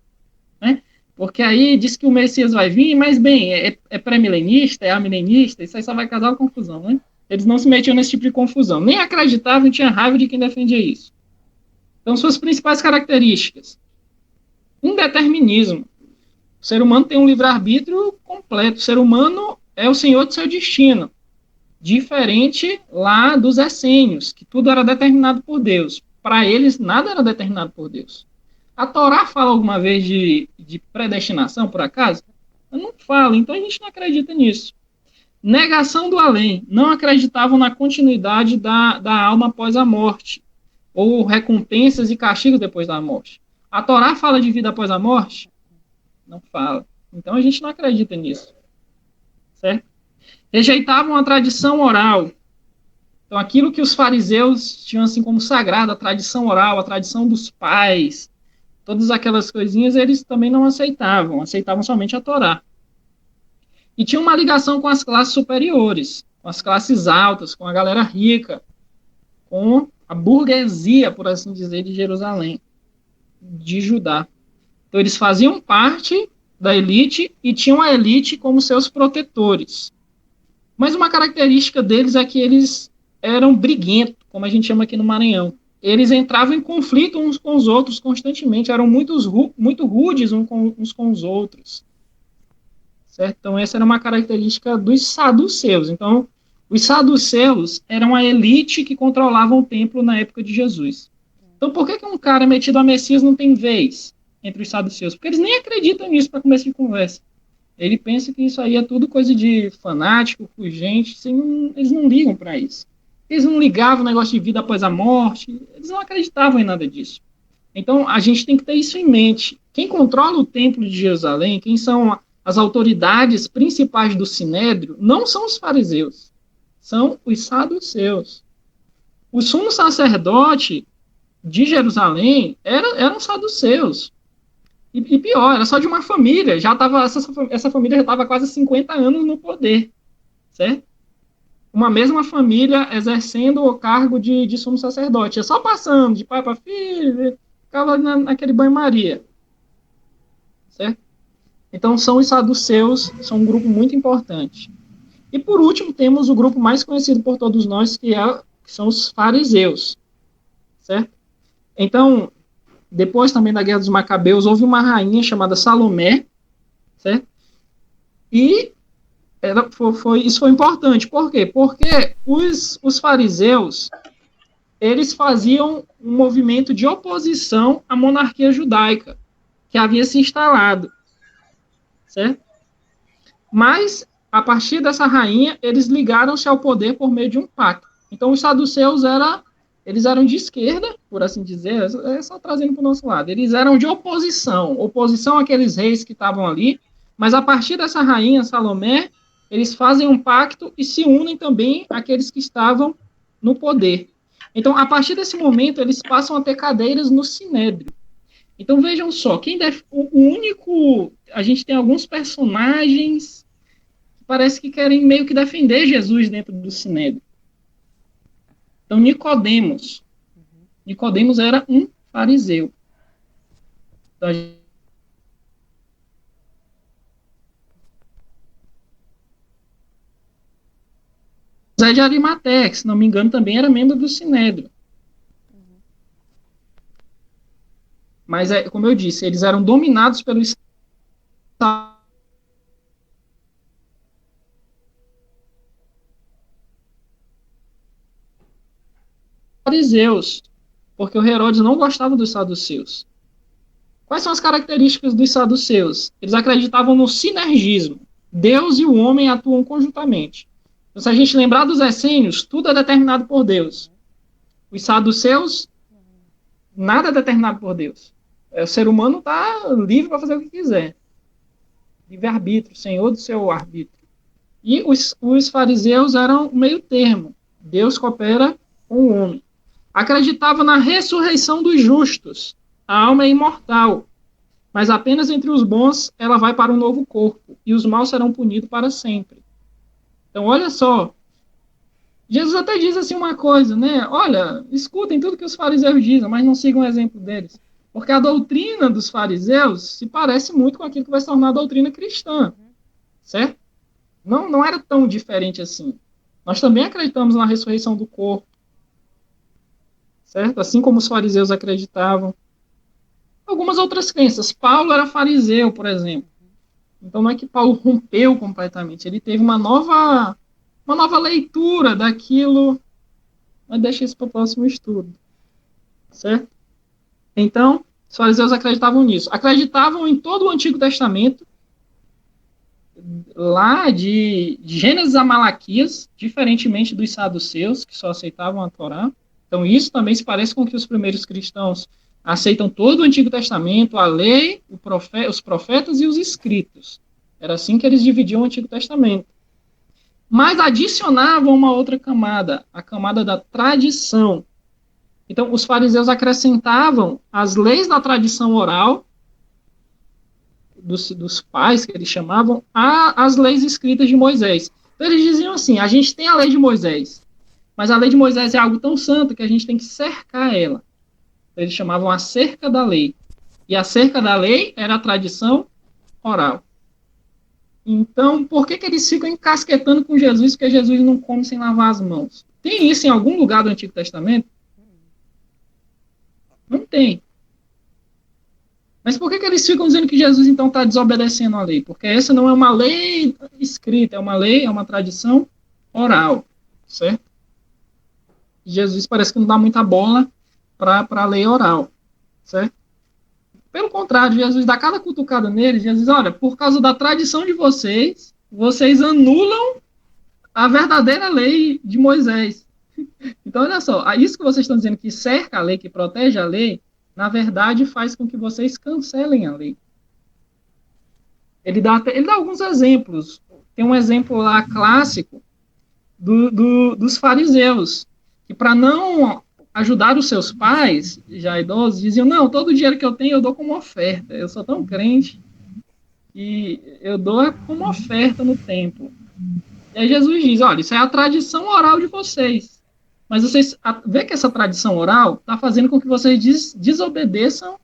Speaker 2: né? Porque aí diz que o Messias vai vir, mas bem, é pré-milenista, é amilenista, isso aí só vai causar confusão, né? Eles não se metiam nesse tipo de confusão, nem acreditavam e tinham raiva de quem defendia isso. Então, suas principais características: indeterminismo. O ser humano tem um livre-arbítrio completo, o ser humano é o senhor de seu destino. Diferente lá dos essênios, que tudo era determinado por Deus. Para eles, nada era determinado por Deus. A Torá fala alguma vez de predestinação, por acaso? Não fala, então a gente não acredita nisso. Negação do além. Não acreditavam na continuidade da alma após a morte, ou recompensas e castigos depois da morte. A Torá fala de vida após a morte? Não fala. Então a gente não acredita nisso. Certo? Rejeitavam a tradição oral. Então, aquilo que os fariseus tinham assim como sagrado, a tradição oral, a tradição dos pais, todas aquelas coisinhas, eles também não aceitavam. Aceitavam somente a Torá. E tinha uma ligação com as classes superiores, com as classes altas, com a galera rica, com a burguesia, por assim dizer, de Jerusalém, de Judá. Então, eles faziam parte da elite e tinham a elite como seus protetores. Mas uma característica deles é que eles eram briguentos, como a gente chama aqui no Maranhão. Eles entravam em conflito uns com os outros constantemente, eram muito rudes uns com os outros. Certo? Então, essa era uma característica dos saduceus. Então, os saduceus eram a elite que controlava o templo na época de Jesus. Então, por que um cara metido a Messias não tem vez entre os saduceus? Porque eles nem acreditam nisso para começo de conversa. Ele pensa que isso aí é tudo coisa de fanático, fugente, eles não ligam para isso. Eles não ligavam o negócio de vida após a morte, eles não acreditavam em nada disso. Então, a gente tem que ter isso em mente. Quem controla o templo de Jerusalém, quem são as autoridades principais do Sinédrio, não são os fariseus, são os saduceus. O sumo sacerdote de Jerusalém eram saduceus. E pior, era só de uma família. Essa família já estava quase 50 anos no poder, certo? Uma mesma família exercendo o cargo de sumo sacerdote. É só passando de pai para filho, ficava naquele banho-maria, certo? Então, são os saduceus, são um grupo muito importante. E, por último, temos o grupo mais conhecido por todos nós, que são os fariseus, certo? Então, depois também da Guerra dos Macabeus, houve uma rainha chamada Salomé, certo? E isso foi importante. Por quê? Porque os fariseus, eles faziam um movimento de oposição à monarquia judaica, que havia se instalado, certo? Mas, a partir dessa rainha, eles ligaram-se ao poder por meio de um pacto. Então, os saduceus eles eram de esquerda, por assim dizer, só trazendo para o nosso lado. Eles eram de oposição àqueles reis que estavam ali, mas a partir dessa rainha, Salomé, eles fazem um pacto e se unem também àqueles que estavam no poder. Então, a partir desse momento, eles passam a ter cadeiras no Sinédrio. Então, vejam só, a gente tem alguns personagens que parece que querem meio que defender Jesus dentro do Sinédrio. Então, Nicodemos era um fariseu. Então, José de Arimateia, que, se não me engano, também era membro do Sinédrio. Mas, como eu disse, eles eram dominados pelo fariseus, porque o Herodes não gostava dos saduceus. Quais são as características dos saduceus? Eles acreditavam no sinergismo. Deus e o homem atuam conjuntamente. Então, se a gente lembrar dos essênios, tudo é determinado por Deus. Os saduceus, nada é determinado por Deus. O ser humano está livre para fazer o que quiser. Livre-arbítrio, senhor do seu arbítrio. E os fariseus eram meio termo. Deus coopera com o homem. Acreditava na ressurreição dos justos. A alma é imortal, mas apenas entre os bons ela vai para um novo corpo, e os maus serão punidos para sempre. Então, olha só, Jesus até diz assim uma coisa, né? Olha, escutem tudo que os fariseus dizem, mas não sigam o exemplo deles. Porque a doutrina dos fariseus se parece muito com aquilo que vai se tornar a doutrina cristã, certo? Não era tão diferente assim. Nós também acreditamos na ressurreição do corpo, certo? Assim como os fariseus acreditavam. Algumas outras crenças. Paulo era fariseu, por exemplo. Então não é que Paulo rompeu completamente. Ele teve uma nova leitura daquilo. Mas deixa isso para o próximo estudo. Certo? Então, os fariseus acreditavam nisso. Acreditavam em todo o Antigo Testamento, lá de Gênesis a Malaquias, diferentemente dos saduceus, que só aceitavam a Torá. Então, isso também se parece com que os primeiros cristãos aceitam todo o Antigo Testamento, a lei, os profetas e os escritos. Era assim que eles dividiam o Antigo Testamento. Mas adicionavam uma outra camada, a camada da tradição. Então, os fariseus acrescentavam as leis da tradição oral, dos pais, que eles chamavam, às leis escritas de Moisés. Então, eles diziam assim, a gente tem a lei de Moisés, mas a lei de Moisés é algo tão santo que a gente tem que cercar ela. Eles chamavam a cerca da lei. E a cerca da lei era a tradição oral. Então, por que eles ficam encasquetando com Jesus, porque Jesus não come sem lavar as mãos? Tem isso em algum lugar do Antigo Testamento? Não tem. Mas por que eles ficam dizendo que Jesus, então, está desobedecendo a lei? Porque essa não é uma lei escrita, é uma tradição oral, certo? E Jesus parece que não dá muita bola para a lei oral, certo? Pelo contrário, Jesus dá cada cutucada neles, Jesus, olha, por causa da tradição de vocês, vocês anulam a verdadeira lei de Moisés. Então, olha só, isso que vocês estão dizendo que cerca a lei, que protege a lei, na verdade faz com que vocês cancelem a lei. Ele dá alguns exemplos. Tem um exemplo lá clássico dos fariseus, que para não ajudar os seus pais, já idosos, diziam, não, todo o dinheiro que eu tenho eu dou como oferta. Eu sou tão crente e eu dou como oferta no templo. E aí Jesus diz, olha, isso é a tradição oral de vocês. Mas vocês vê que essa tradição oral está fazendo com que vocês desobedeçam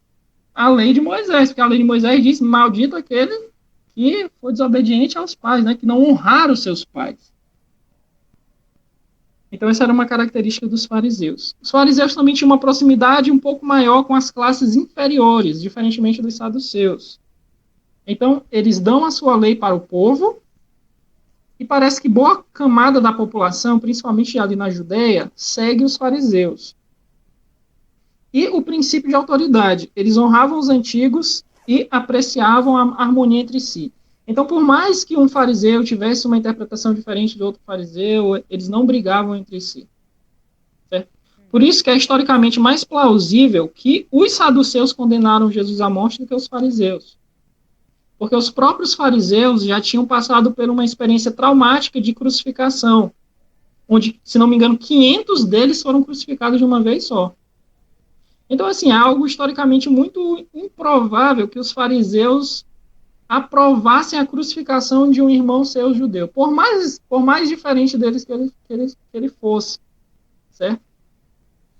Speaker 2: a lei de Moisés, porque a lei de Moisés diz, maldito aquele que foi desobediente aos pais, né, que não honraram os seus pais. Então essa era uma característica dos fariseus. Os fariseus também tinham uma proximidade um pouco maior com as classes inferiores, diferentemente dos saduceus. Então eles dão a sua lei para o povo, e parece que boa camada da população, principalmente ali na Judéia, segue os fariseus. E o princípio de autoridade. Eles honravam os antigos e apreciavam a harmonia entre si. Então, por mais que um fariseu tivesse uma interpretação diferente de outro fariseu, eles não brigavam entre si. Certo? Por isso que é historicamente mais plausível que os saduceus condenaram Jesus à morte do que os fariseus. Porque os próprios fariseus já tinham passado por uma experiência traumática de crucificação, onde, se não me engano, 500 deles foram crucificados de uma vez só. Então, assim, é algo historicamente muito improvável que os fariseus aprovassem a crucificação de um irmão seu judeu, por mais diferente deles que ele fosse, certo?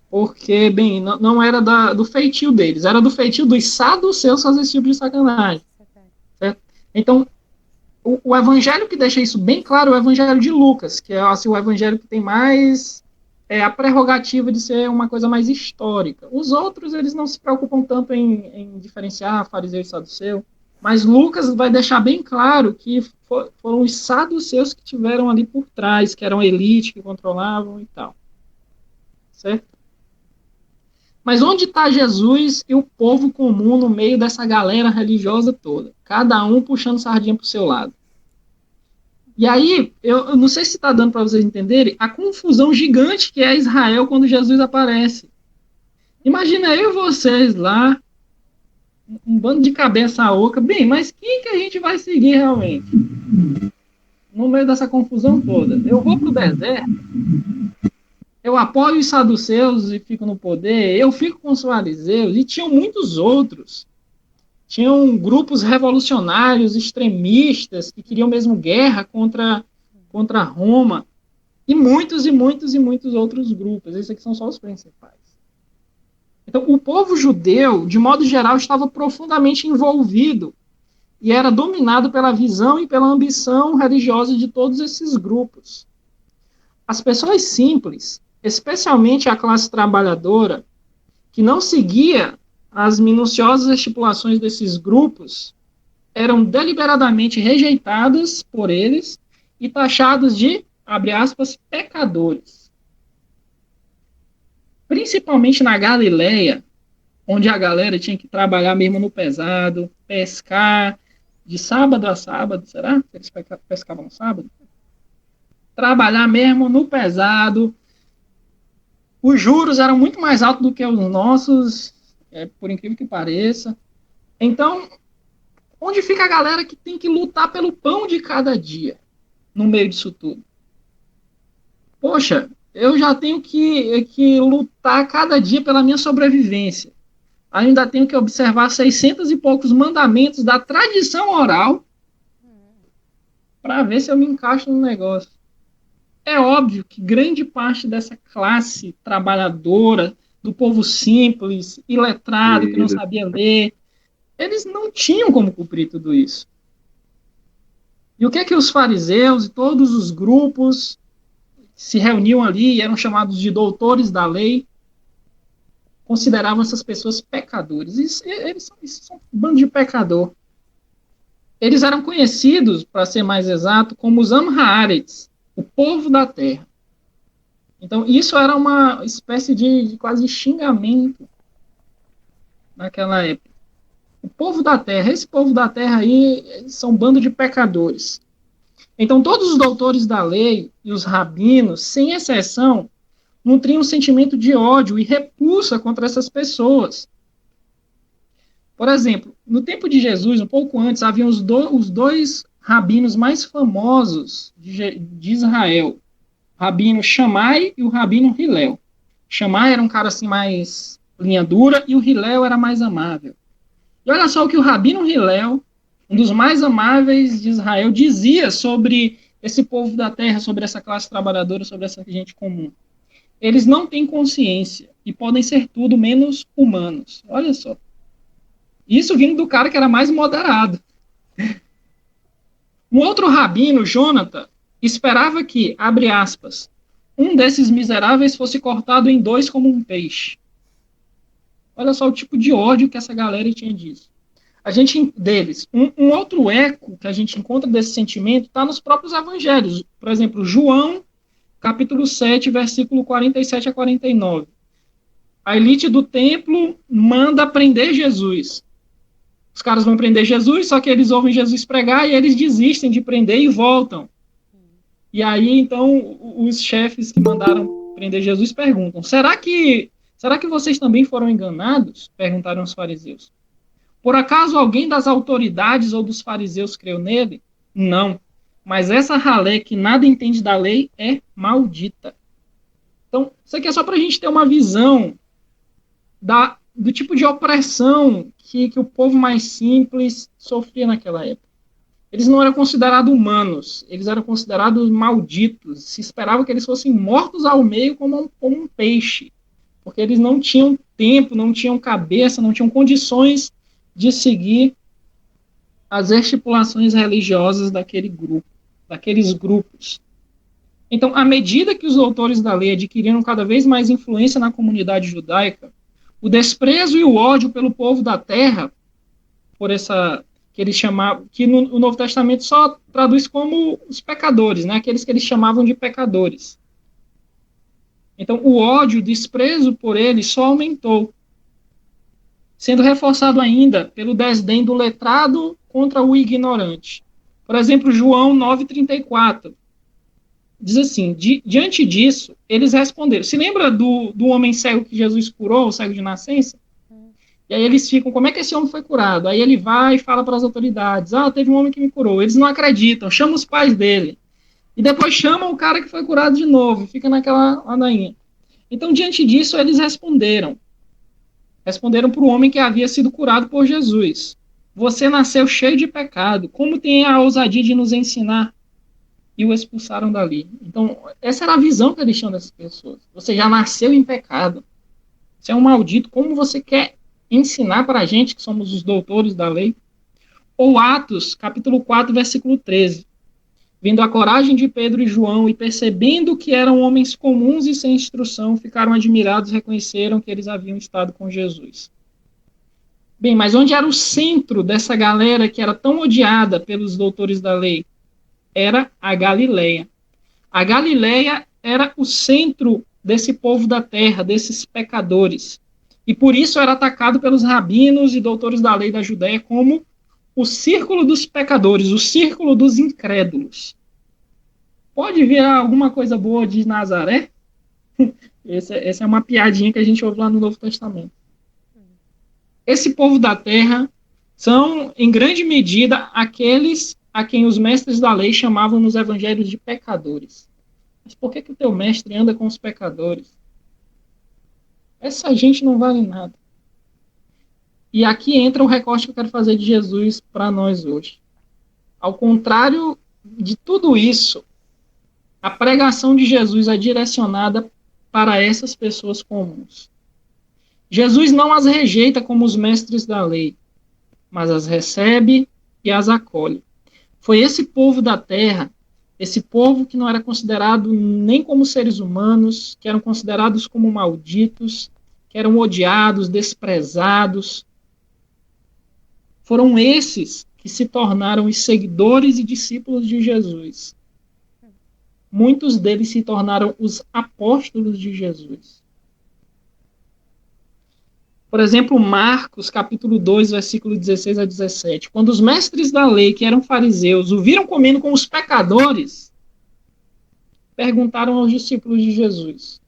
Speaker 2: Porque, bem, não era do feitio deles, era do feitio dos saduceus fazer esse tipo de sacanagem. Certo? Então, o evangelho que deixa isso bem claro é o evangelho de Lucas, que é assim, o evangelho que tem mais a prerrogativa de ser uma coisa mais histórica. Os outros, eles não se preocupam tanto em diferenciar fariseu e saduceu, mas Lucas vai deixar bem claro que foram os saduceus que tiveram ali por trás, que eram elite, que controlavam e tal. Certo? Mas onde está Jesus e o povo comum no meio dessa galera religiosa toda? Cada um puxando sardinha para o seu lado. E aí, eu não sei se está dando para vocês entenderem a confusão gigante que é Israel quando Jesus aparece. Imagina eu e vocês lá, um bando de cabeça oca. Bem, mas quem que a gente vai seguir realmente? No meio dessa confusão toda. Eu vou para o deserto, eu apoio os saduceus e fico no poder, eu fico com os fariseus, e tinham muitos outros. Tinham grupos revolucionários, extremistas, que queriam mesmo guerra contra Roma, e muitos outros grupos. Esses aqui são só os principais. Então, o povo judeu, de modo geral, estava profundamente envolvido e era dominado pela visão e pela ambição religiosa de todos esses grupos. As pessoas simples, especialmente a classe trabalhadora, que não seguia as minuciosas estipulações desses grupos, eram deliberadamente rejeitadas por eles e taxadas de, abre aspas, pecadores. Principalmente na Galileia, onde a galera tinha que trabalhar mesmo no pesado, pescar de sábado a sábado, será? Eles pescavam no sábado? Trabalhar mesmo no pesado. Os juros eram muito mais altos do que os nossos, por incrível que pareça. Então, onde fica a galera que tem que lutar pelo pão de cada dia, no meio disso tudo? Poxa, eu já tenho que lutar cada dia pela minha sobrevivência. Ainda tenho que observar 600 e poucos mandamentos da tradição oral para ver se eu me encaixo no negócio. É óbvio que grande parte dessa classe trabalhadora, do povo simples, iletrado, que não sabia ler, eles não tinham como cumprir tudo isso. E o que é que os fariseus e todos os grupos se reuniam ali e eram chamados de doutores da lei, consideravam essas pessoas pecadores? Eles são um bando de pecador. Eles eram conhecidos, para ser mais exato, como os Amharites, o povo da terra. Então, isso era uma espécie de quase xingamento naquela época. O povo da terra, esse povo da terra aí, são um bando de pecadores. Então, todos os doutores da lei e os rabinos, sem exceção, nutriam um sentimento de ódio e repulsa contra essas pessoas. Por exemplo, no tempo de Jesus, um pouco antes, haviam os dois rabinos mais famosos de Israel, o rabino Shammai e o rabino Hillel. Shammai era um cara assim mais linha dura e o Hillel era mais amável. E olha só o que o Rabino Hillel, um dos mais amáveis de Israel, dizia sobre esse povo da terra, sobre essa classe trabalhadora, sobre essa gente comum. Eles não têm consciência e podem ser tudo menos humanos. Olha só. Isso vindo do cara que era mais moderado. Um outro rabino, Jonathan, esperava que, abre aspas, um desses miseráveis fosse cortado em dois como um peixe. Olha só o tipo de ódio que essa galera tinha disso. A gente, deles, um outro eco que a gente encontra desse sentimento está nos próprios evangelhos. Por exemplo, João, capítulo 7, versículo 47 a 49. A elite do templo manda prender Jesus. Os caras vão prender Jesus, só que eles ouvem Jesus pregar e eles desistem de prender e voltam. E aí, então, os chefes que mandaram prender Jesus perguntam, será que vocês também foram enganados? Perguntaram os fariseus. Por acaso alguém das autoridades ou dos fariseus creu nele? Não. Mas essa ralé que nada entende da lei é maldita. Então, isso aqui é só para a gente ter uma visão do tipo de opressão que o povo mais simples sofria naquela época. Eles não eram considerados humanos, eles eram considerados malditos. Se esperava que eles fossem mortos ao meio como um peixe, porque eles não tinham tempo, não tinham cabeça, não tinham condições de seguir as estipulações religiosas daqueles grupos. Então, à medida que os doutores da lei adquiriram cada vez mais influência na comunidade judaica, o desprezo e o ódio pelo povo da terra, por essa que eles chamavam, que no Novo Testamento só traduz como os pecadores, né? Aqueles que eles chamavam de pecadores. Então, o ódio, o desprezo por eles só aumentou, sendo reforçado ainda pelo desdém do letrado contra o ignorante. Por exemplo, João 9,34. Diz assim, diante disso, eles responderam. Se lembra do homem cego que Jesus curou, o cego de nascença? E aí eles ficam, como é que esse homem foi curado? Aí ele vai e fala para as autoridades, teve um homem que me curou. Eles não acreditam, chamam os pais dele. E depois chamam o cara que foi curado de novo, fica naquela ladainha. Então, diante disso, eles responderam. Responderam para o homem que havia sido curado por Jesus. Você nasceu cheio de pecado, como tem a ousadia de nos ensinar? E o expulsaram dali. Então, essa era a visão que eles tinham dessas pessoas. Você já nasceu em pecado. Você é um maldito. Como você quer ensinar para a gente, que somos os doutores da lei? Ou Atos, capítulo 4, versículo 13. Vendo a coragem de Pedro e João e percebendo que eram homens comuns e sem instrução, ficaram admirados e reconheceram que eles haviam estado com Jesus. Bem, mas onde era o centro dessa galera que era tão odiada pelos doutores da lei? Era a Galileia. A Galileia era o centro desse povo da terra, desses pecadores. E por isso era atacado pelos rabinos e doutores da lei da Judéia como o círculo dos pecadores, o círculo dos incrédulos. Pode vir alguma coisa boa de Nazaré? Essa é uma piadinha que a gente ouve lá no Novo Testamento. Esse povo da terra são, em grande medida, aqueles a quem os mestres da lei chamavam nos evangelhos de pecadores. Mas por que o teu mestre anda com os pecadores? Essa gente não vale nada. E aqui entra o recorte que eu quero fazer de Jesus para nós hoje. Ao contrário de tudo isso, a pregação de Jesus é direcionada para essas pessoas comuns. Jesus não as rejeita como os mestres da lei, mas as recebe e as acolhe. Foi esse povo da terra, esse povo que não era considerado nem como seres humanos, que eram considerados como malditos, que eram odiados, desprezados. Foram esses que se tornaram os seguidores e discípulos de Jesus. Muitos deles se tornaram os apóstolos de Jesus. Por exemplo, Marcos, capítulo 2, versículo 16 a 17. Quando os mestres da lei, que eram fariseus, o viram comendo com os pecadores, perguntaram aos discípulos de Jesus,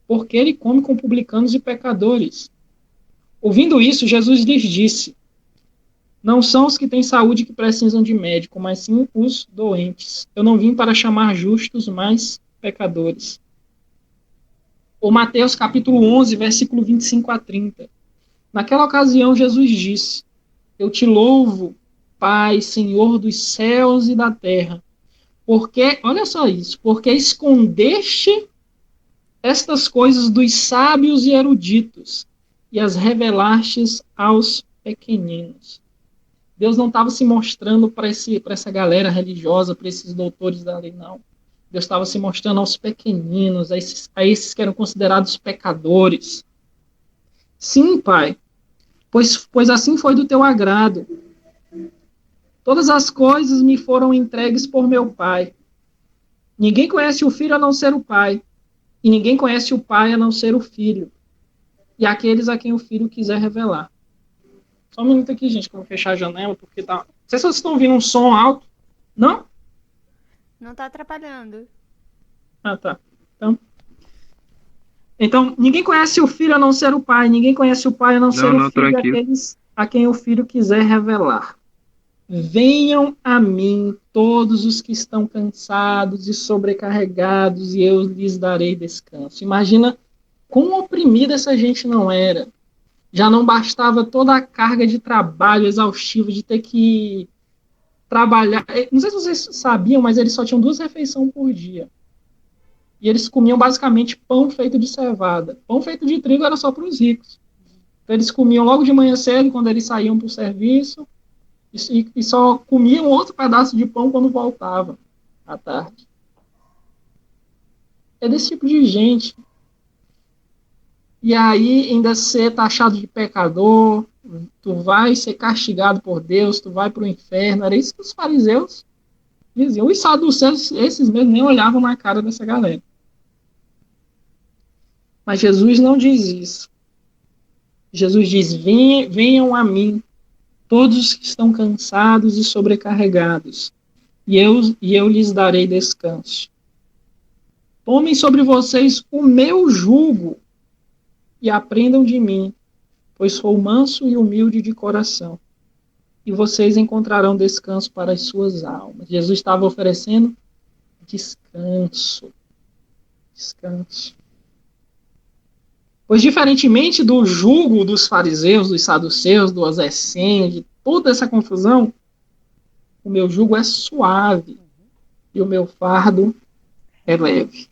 Speaker 2: por que ele come com publicanos e pecadores? Ouvindo isso, Jesus lhes disse, não são os que têm saúde que precisam de médico, mas sim os doentes. Eu não vim para chamar justos, mas pecadores. Ou Mateus capítulo 11, versículo 25 a 30. Naquela ocasião, Jesus disse: eu te louvo, Pai, Senhor dos céus e da terra, porque, olha só isso, porque escondeste estas coisas dos sábios e eruditos e as revelastes aos pequeninos. Deus não estava se mostrando para essa galera religiosa, para esses doutores da lei, não. Deus estava se mostrando aos pequeninos, a esses que eram considerados pecadores. Sim, Pai, pois assim foi do teu agrado. Todas as coisas me foram entregues por meu Pai. Ninguém conhece o Filho a não ser o Pai, e ninguém conhece o Pai a não ser o Filho, e aqueles a quem o Filho quiser revelar. Só um minuto aqui, gente, que eu vou fechar a janela, porque tá... Não sei se vocês estão ouvindo um som alto. Não?
Speaker 3: Não tá atrapalhando.
Speaker 2: Ah, tá. Então, ninguém conhece o Filho a não ser o Pai, ninguém conhece o Pai a não ser o Filho, e aqueles a quem o Filho quiser revelar. Venham a mim todos os que estão cansados e sobrecarregados, e eu lhes darei descanso. Imagina quão oprimida essa gente não era. Já não bastava toda a carga de trabalho exaustivo, de ter que trabalhar. Não sei se vocês sabiam, mas eles só tinham 2 refeições por dia. E eles comiam basicamente pão feito de cevada. Pão feito de trigo era só para os ricos. Então eles comiam logo de manhã cedo, quando eles saíam para o serviço, e só comiam outro pedaço de pão quando voltavam à tarde. É desse tipo de gente. E aí ainda ser taxado de pecador, tu vai ser castigado por Deus, tu vai para o inferno. Era isso que os fariseus diziam. Os saduceus, esses mesmos, nem olhavam na cara dessa galera. Mas Jesus não diz isso. Jesus diz: venham a mim, todos os que estão cansados e sobrecarregados, e eu lhes darei descanso. Tomem sobre vocês o meu jugo e aprendam de mim, pois sou manso e humilde de coração, e vocês encontrarão descanso para as suas almas. Jesus estava oferecendo descanso. Descanso. Pois, diferentemente do jugo dos fariseus, dos saduceus, dos essênios, de toda essa confusão, o meu jugo é suave e o meu fardo é leve.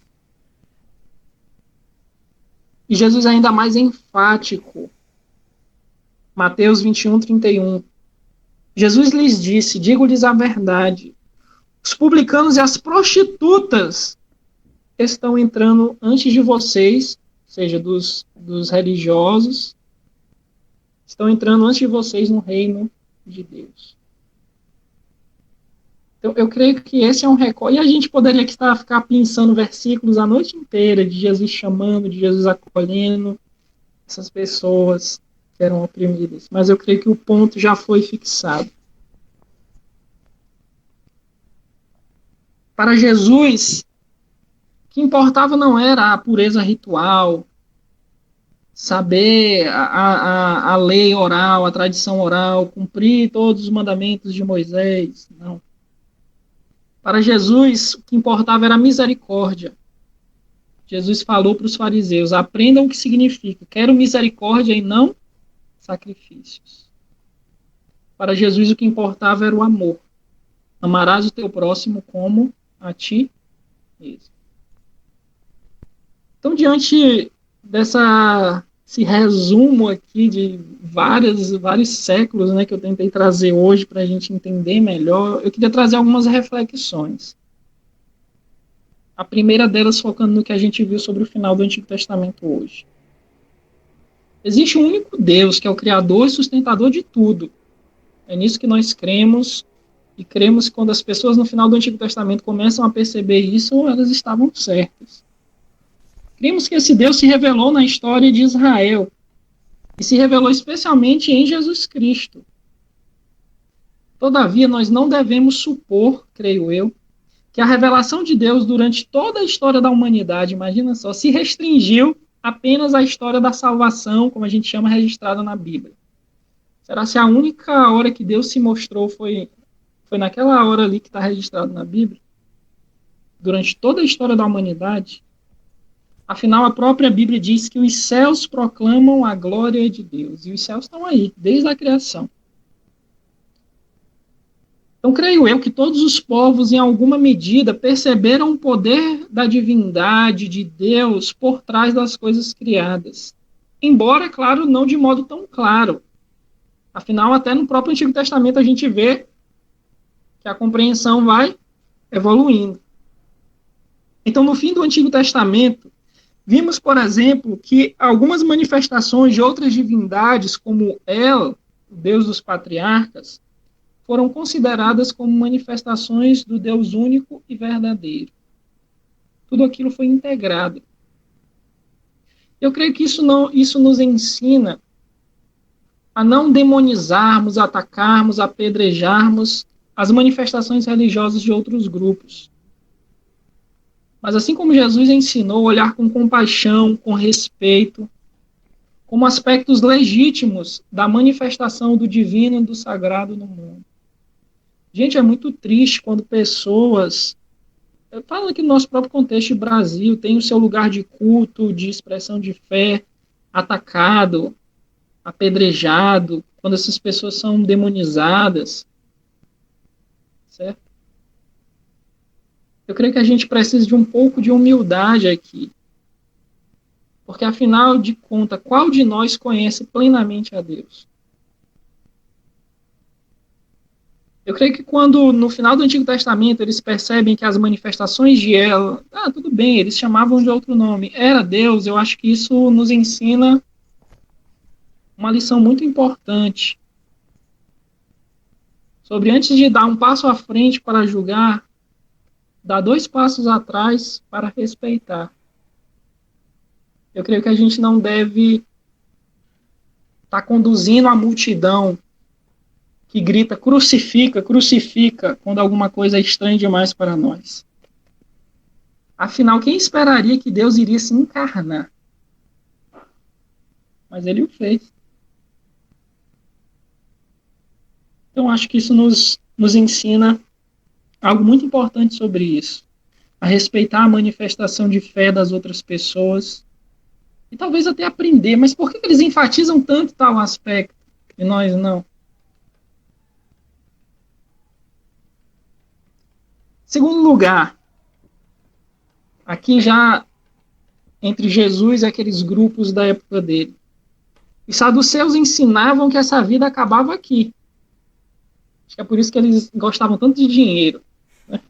Speaker 2: E Jesus é ainda mais enfático. Mateus 21, 31. Jesus lhes disse: digo-lhes a verdade, os publicanos e as prostitutas estão entrando antes de vocês, ou seja, dos religiosos, estão entrando antes de vocês no reino de Deus. Então, eu creio que esse é um recorde. E a gente poderia ficar pensando versículos a noite inteira de Jesus chamando, de Jesus acolhendo essas pessoas que eram oprimidas. Mas eu creio que o ponto já foi fixado. Para Jesus, o que importava não era a pureza ritual, saber a lei oral, a tradição oral, cumprir todos os mandamentos de Moisés. Não. Para Jesus, o que importava era a misericórdia. Jesus falou para os fariseus: aprendam o que significa. Quero misericórdia e não sacrifícios. Para Jesus, o que importava era o amor. Amarás o teu próximo como a ti mesmo. Então, diante desse resumo aqui de vários séculos, né, que eu tentei trazer hoje para a gente entender melhor, eu queria trazer algumas reflexões. A primeira delas focando no que a gente viu sobre o final do Antigo Testamento hoje. Existe um único Deus, que é o Criador e sustentador de tudo. É nisso que nós cremos, e cremos que quando as pessoas no final do Antigo Testamento começam a perceber isso, elas estavam certas. Cremos que esse Deus se revelou na história de Israel, e se revelou especialmente em Jesus Cristo. Todavia, nós não devemos supor, creio eu, que a revelação de Deus durante toda a história da humanidade, imagina só, se restringiu apenas à história da salvação, como a gente chama, registrada na Bíblia. Será que a única hora que Deus se mostrou foi naquela hora ali que está registrado na Bíblia? Durante toda a história da humanidade? Afinal, a própria Bíblia diz que os céus proclamam a glória de Deus. E os céus estão aí, desde a criação. Então, creio eu que todos os povos, em alguma medida, perceberam o poder da divindade de Deus por trás das coisas criadas. Embora, claro, não de modo tão claro. Afinal, até no próprio Antigo Testamento a gente vê que a compreensão vai evoluindo. Então, no fim do Antigo Testamento, vimos, por exemplo, que algumas manifestações de outras divindades, como El, o Deus dos patriarcas, foram consideradas como manifestações do Deus único e verdadeiro. Tudo aquilo foi integrado. Eu creio que isso nos ensina a não demonizarmos, atacarmos, apedrejarmos as manifestações religiosas de outros grupos. Mas assim como Jesus ensinou, olhar com compaixão, com respeito, como aspectos legítimos da manifestação do divino e do sagrado no mundo. Gente, é muito triste quando pessoas, eu falo aqui no nosso próprio contexto de Brasil, tem o seu lugar de culto, de expressão de fé, atacado, apedrejado, quando essas pessoas são demonizadas, certo? Eu creio que a gente precisa de um pouco de humildade aqui. Porque, afinal de contas, qual de nós conhece plenamente a Deus? Eu creio que quando, no final do Antigo Testamento, eles percebem que as manifestações de ela, tudo bem, eles chamavam de outro nome, era Deus, eu acho que isso nos ensina uma lição muito importante. Sobre antes de dar um passo à frente para julgar, dar 2 passos atrás para respeitar. Eu creio que a gente não deve estar conduzindo a multidão que grita crucifica, crucifica, quando alguma coisa é estranha demais para nós. Afinal, quem esperaria que Deus iria se encarnar? Mas ele o fez. Então, acho que isso nos ensina algo muito importante sobre isso. A respeitar a manifestação de fé das outras pessoas. E talvez até aprender. Mas por que eles enfatizam tanto tal aspecto e nós não? Segundo lugar, aqui já entre Jesus e aqueles grupos da época dele. Os saduceus ensinavam que essa vida acabava aqui. Acho que é por isso que eles gostavam tanto de dinheiro. Né?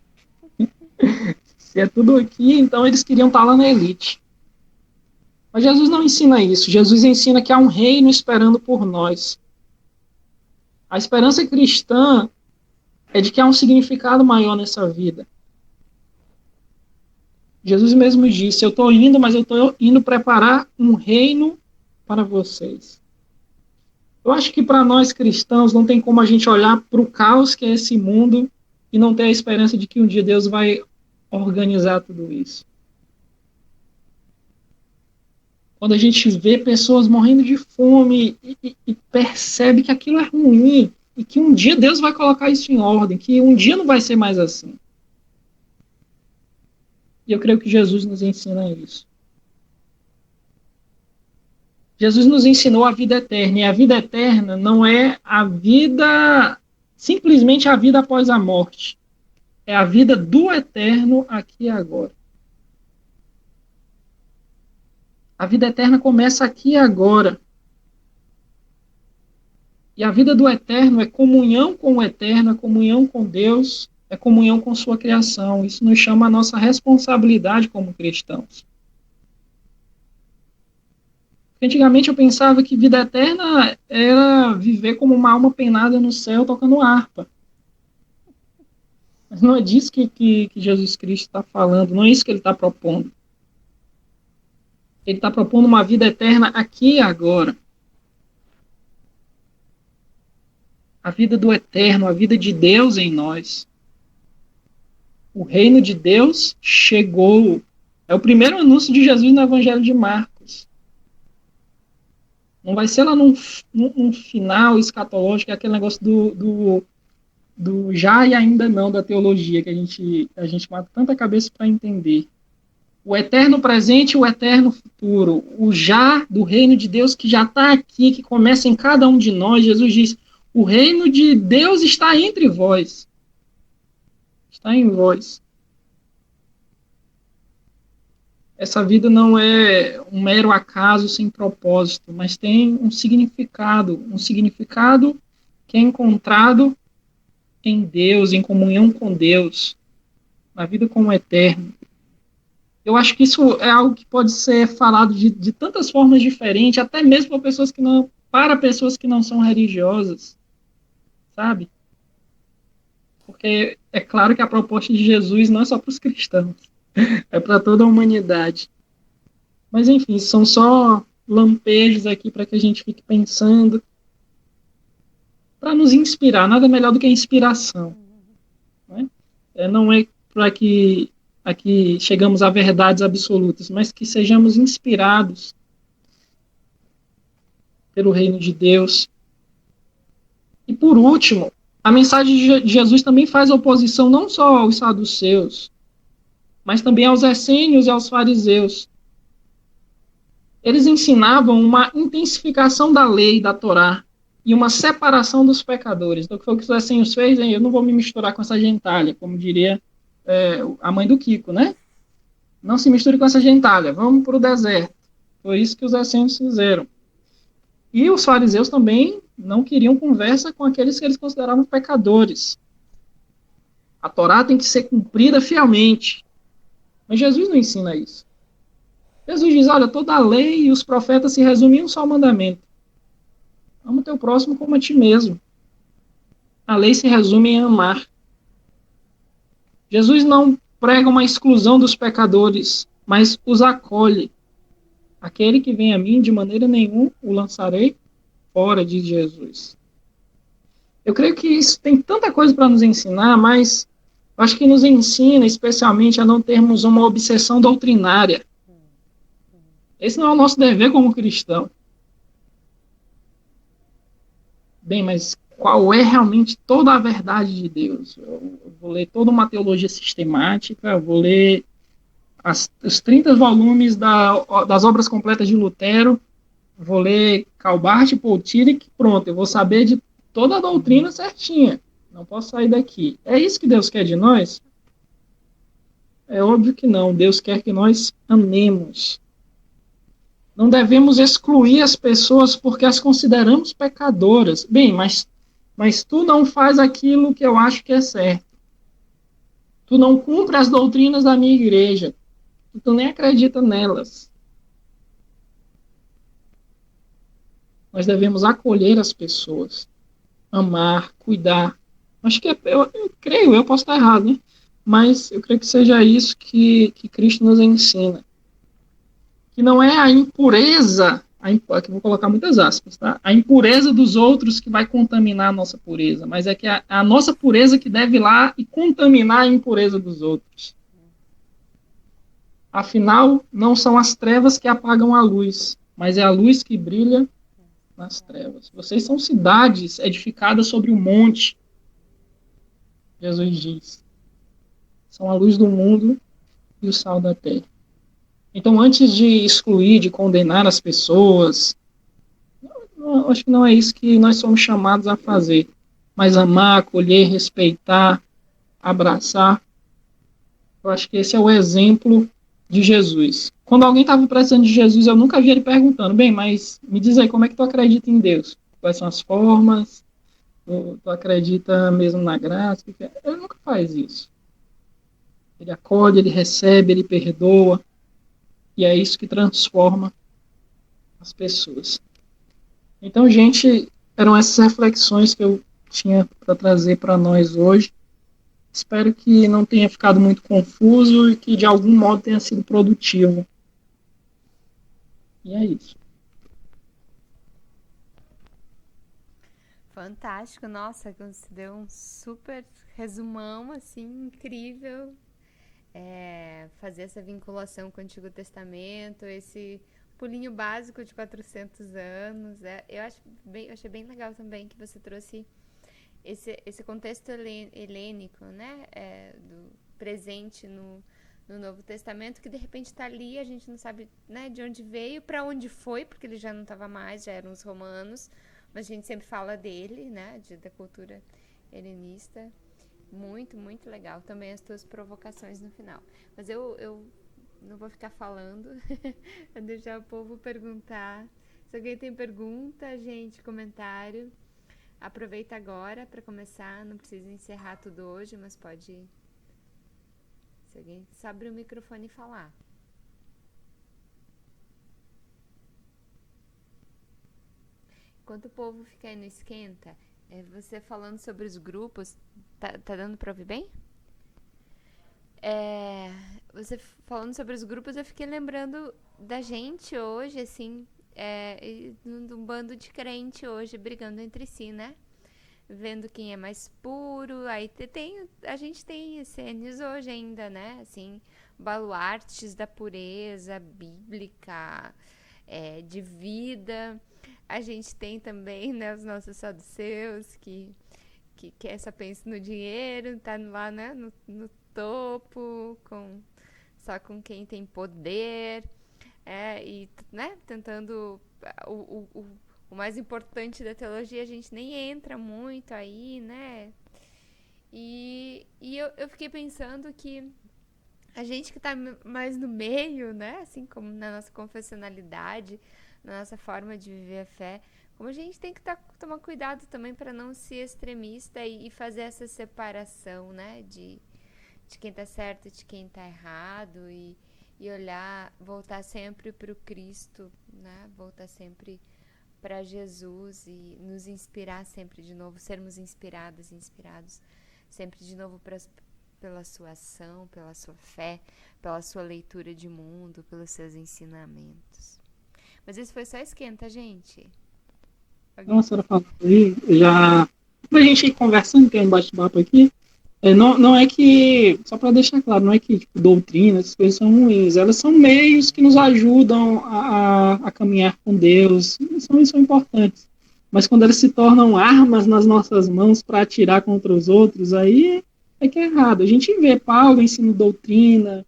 Speaker 2: Se é tudo aqui, então eles queriam estar lá na elite. Mas Jesus não ensina isso. Jesus ensina que há um reino esperando por nós. A esperança cristã é de que há um significado maior nessa vida. Jesus mesmo disse, eu estou indo, mas eu estou indo preparar um reino para vocês. Eu acho que para nós cristãos não tem como a gente olhar para o caos que é esse mundo e não ter a esperança de que um dia Deus vai organizar tudo isso. Quando a gente vê pessoas morrendo de fome e percebe que aquilo é ruim, e que um dia Deus vai colocar isso em ordem, que um dia não vai ser mais assim. E eu creio que Jesus nos ensina isso. Jesus nos ensinou a vida eterna, e a vida eterna não é a vida, simplesmente a vida após a morte. É a vida do eterno aqui e agora. A vida eterna começa aqui e agora. E a vida do eterno é comunhão com o eterno, é comunhão com Deus, é comunhão com sua criação. Isso nos chama a nossa responsabilidade como cristãos. Antigamente eu pensava que vida eterna era viver como uma alma penada no céu tocando harpa. Mas não é disso que Jesus Cristo está falando, não é isso que ele está propondo. Ele está propondo uma vida eterna aqui e agora. A vida do eterno, a vida de Deus em nós. O reino de Deus chegou. É o primeiro anúncio de Jesus no Evangelho de Marcos. Não vai ser lá num final escatológico, aquele negócio do já e ainda não da teologia, que a gente mata tanta cabeça para entender. O eterno presente e o eterno futuro. O já do reino de Deus que já está aqui, que começa em cada um de nós. Jesus diz, o reino de Deus está entre vós. Está em vós. Essa vida não é um mero acaso sem propósito, mas tem um significado que é encontrado em Deus, em comunhão com Deus, na vida com o eterno. Eu acho que isso é algo que pode ser falado de tantas formas diferentes, até mesmo para pessoas que não são religiosas, sabe? Porque é claro que a proposta de Jesus não é só para os cristãos, é para toda a humanidade. Mas, enfim, são só lampejos aqui para que a gente fique pensando, para nos inspirar. Nada melhor do que a inspiração. Né? Não é para que aqui chegamos a verdades absolutas, mas que sejamos inspirados pelo reino de Deus. E, por último, a mensagem de Jesus também faz oposição não só aos saduceus, mas também aos essênios e aos fariseus. Eles ensinavam uma intensificação da lei, da Torá, e uma separação dos pecadores. Então, o que foi que os essênios fez? Eu não vou me misturar com essa gentalha, como diria a mãe do Kiko, né? Não se misture com essa gentalha, vamos para o deserto. Foi isso que os essênios fizeram. E os fariseus também não queriam conversa com aqueles que eles consideravam pecadores. A Torá tem que ser cumprida fielmente. Mas Jesus não ensina isso. Jesus diz, olha, toda a lei e os profetas se resumem em um só mandamento. Ama o teu próximo como a ti mesmo. A lei se resume em amar. Jesus não prega uma exclusão dos pecadores, mas os acolhe. Aquele que vem a mim, de maneira nenhuma o lançarei fora, diz Jesus. Eu creio que isso tem tanta coisa para nos ensinar, mas acho que nos ensina especialmente a não termos uma obsessão doutrinária. Esse não é o nosso dever como cristão. Bem, mas qual é realmente toda a verdade de Deus? Eu vou ler toda uma teologia sistemática, eu vou ler os 30 volumes das obras completas de Lutero, vou ler Calbart e Paul Tillich, pronto, eu vou saber de toda a doutrina certinha. Não posso sair daqui. É isso que Deus quer de nós? É óbvio que não. Deus quer que nós amemos. Não devemos excluir as pessoas porque as consideramos pecadoras. Bem, mas tu não faz aquilo que eu acho que é certo. Tu não cumpre as doutrinas da minha igreja. Tu nem acredita nelas. Nós devemos acolher as pessoas, amar, cuidar. Acho que eu posso estar errado, né? Mas eu creio que seja isso que Cristo nos ensina. Que não é a impureza, aqui vou colocar muitas aspas, tá? A impureza dos outros que vai contaminar a nossa pureza, mas é que a nossa pureza que deve ir lá e contaminar a impureza dos outros. Afinal, não são as trevas que apagam a luz, mas é a luz que brilha nas trevas. Vocês são cidades edificadas sobre um monte, Jesus diz. São a luz do mundo e o sal da terra. Então, antes de excluir, de condenar as pessoas, acho que não é isso que nós somos chamados a fazer. Mas amar, acolher, respeitar, abraçar. Eu acho que esse é o exemplo de Jesus. Quando alguém estava precisando de Jesus, eu nunca vi ele perguntando, bem, mas me diz aí, como é que tu acredita em Deus? Quais são as formas? Tu acredita mesmo na graça? Ele nunca faz isso. Ele acolhe, ele recebe, ele perdoa. E é isso que transforma as pessoas. Então, gente, eram essas reflexões que eu tinha para trazer para nós hoje. Espero que não tenha ficado muito confuso e que de algum modo tenha sido produtivo. E é isso.
Speaker 3: Fantástico, nossa, você deu um super resumão, assim, incrível. Fazer essa vinculação com o Antigo Testamento, esse pulinho básico de 400 anos. Eu achei bem legal também que você trouxe esse contexto helênico, né? Do presente no no Novo Testamento, que de repente está ali, a gente não sabe, né, de onde veio, para onde foi, porque ele já não estava mais, já eram os romanos, mas a gente sempre fala dele, né, da cultura helenista. Muito, muito legal. Também as tuas provocações no final. Mas eu não vou ficar falando, vou deixar o povo perguntar. Se alguém tem pergunta, gente, comentário, aproveita agora para começar. Não precisa encerrar tudo hoje, mas pode... Se alguém abrir o microfone e falar. Enquanto o povo fica aí no esquenta, você falando sobre os grupos, tá dando para ouvir bem? Você falando sobre os grupos, eu fiquei lembrando da gente hoje, assim, de um bando de crente hoje brigando entre si, né? Vendo quem é mais puro. Aí a gente tem essênios hoje ainda, né? Assim, baluartes da pureza bíblica, de vida. A gente tem também, né, os nossos saduceus que só pensa no dinheiro, tá lá, né, no topo, só com quem tem poder, e, né, tentando o mais importante da teologia, a gente nem entra muito aí, né? E eu fiquei pensando que a gente que tá mais no meio, né, assim como na nossa confessionalidade, na nossa forma de viver a fé, como a gente tem que tomar cuidado também para não ser extremista e fazer essa separação, né, de quem tá certo e de quem tá errado, e olhar, voltar sempre para o Cristo, né, voltar sempre para Jesus e nos inspirar sempre de novo, sermos inspirados sempre de novo pela sua ação, pela sua fé, pela sua leitura de mundo, pelos seus ensinamentos. Mas isso foi só esquenta, gente.
Speaker 2: Então, a senhora falou aí, já pra gente ir conversando, tem um bate-papo aqui, não é que, só para deixar claro, não é que tipo, doutrina, essas coisas são ruins, elas são meios que nos ajudam a caminhar com Deus, são importantes. Mas quando elas se tornam armas nas nossas mãos para atirar contra os outros, aí é que é errado. A gente vê Paulo ensinando doutrina,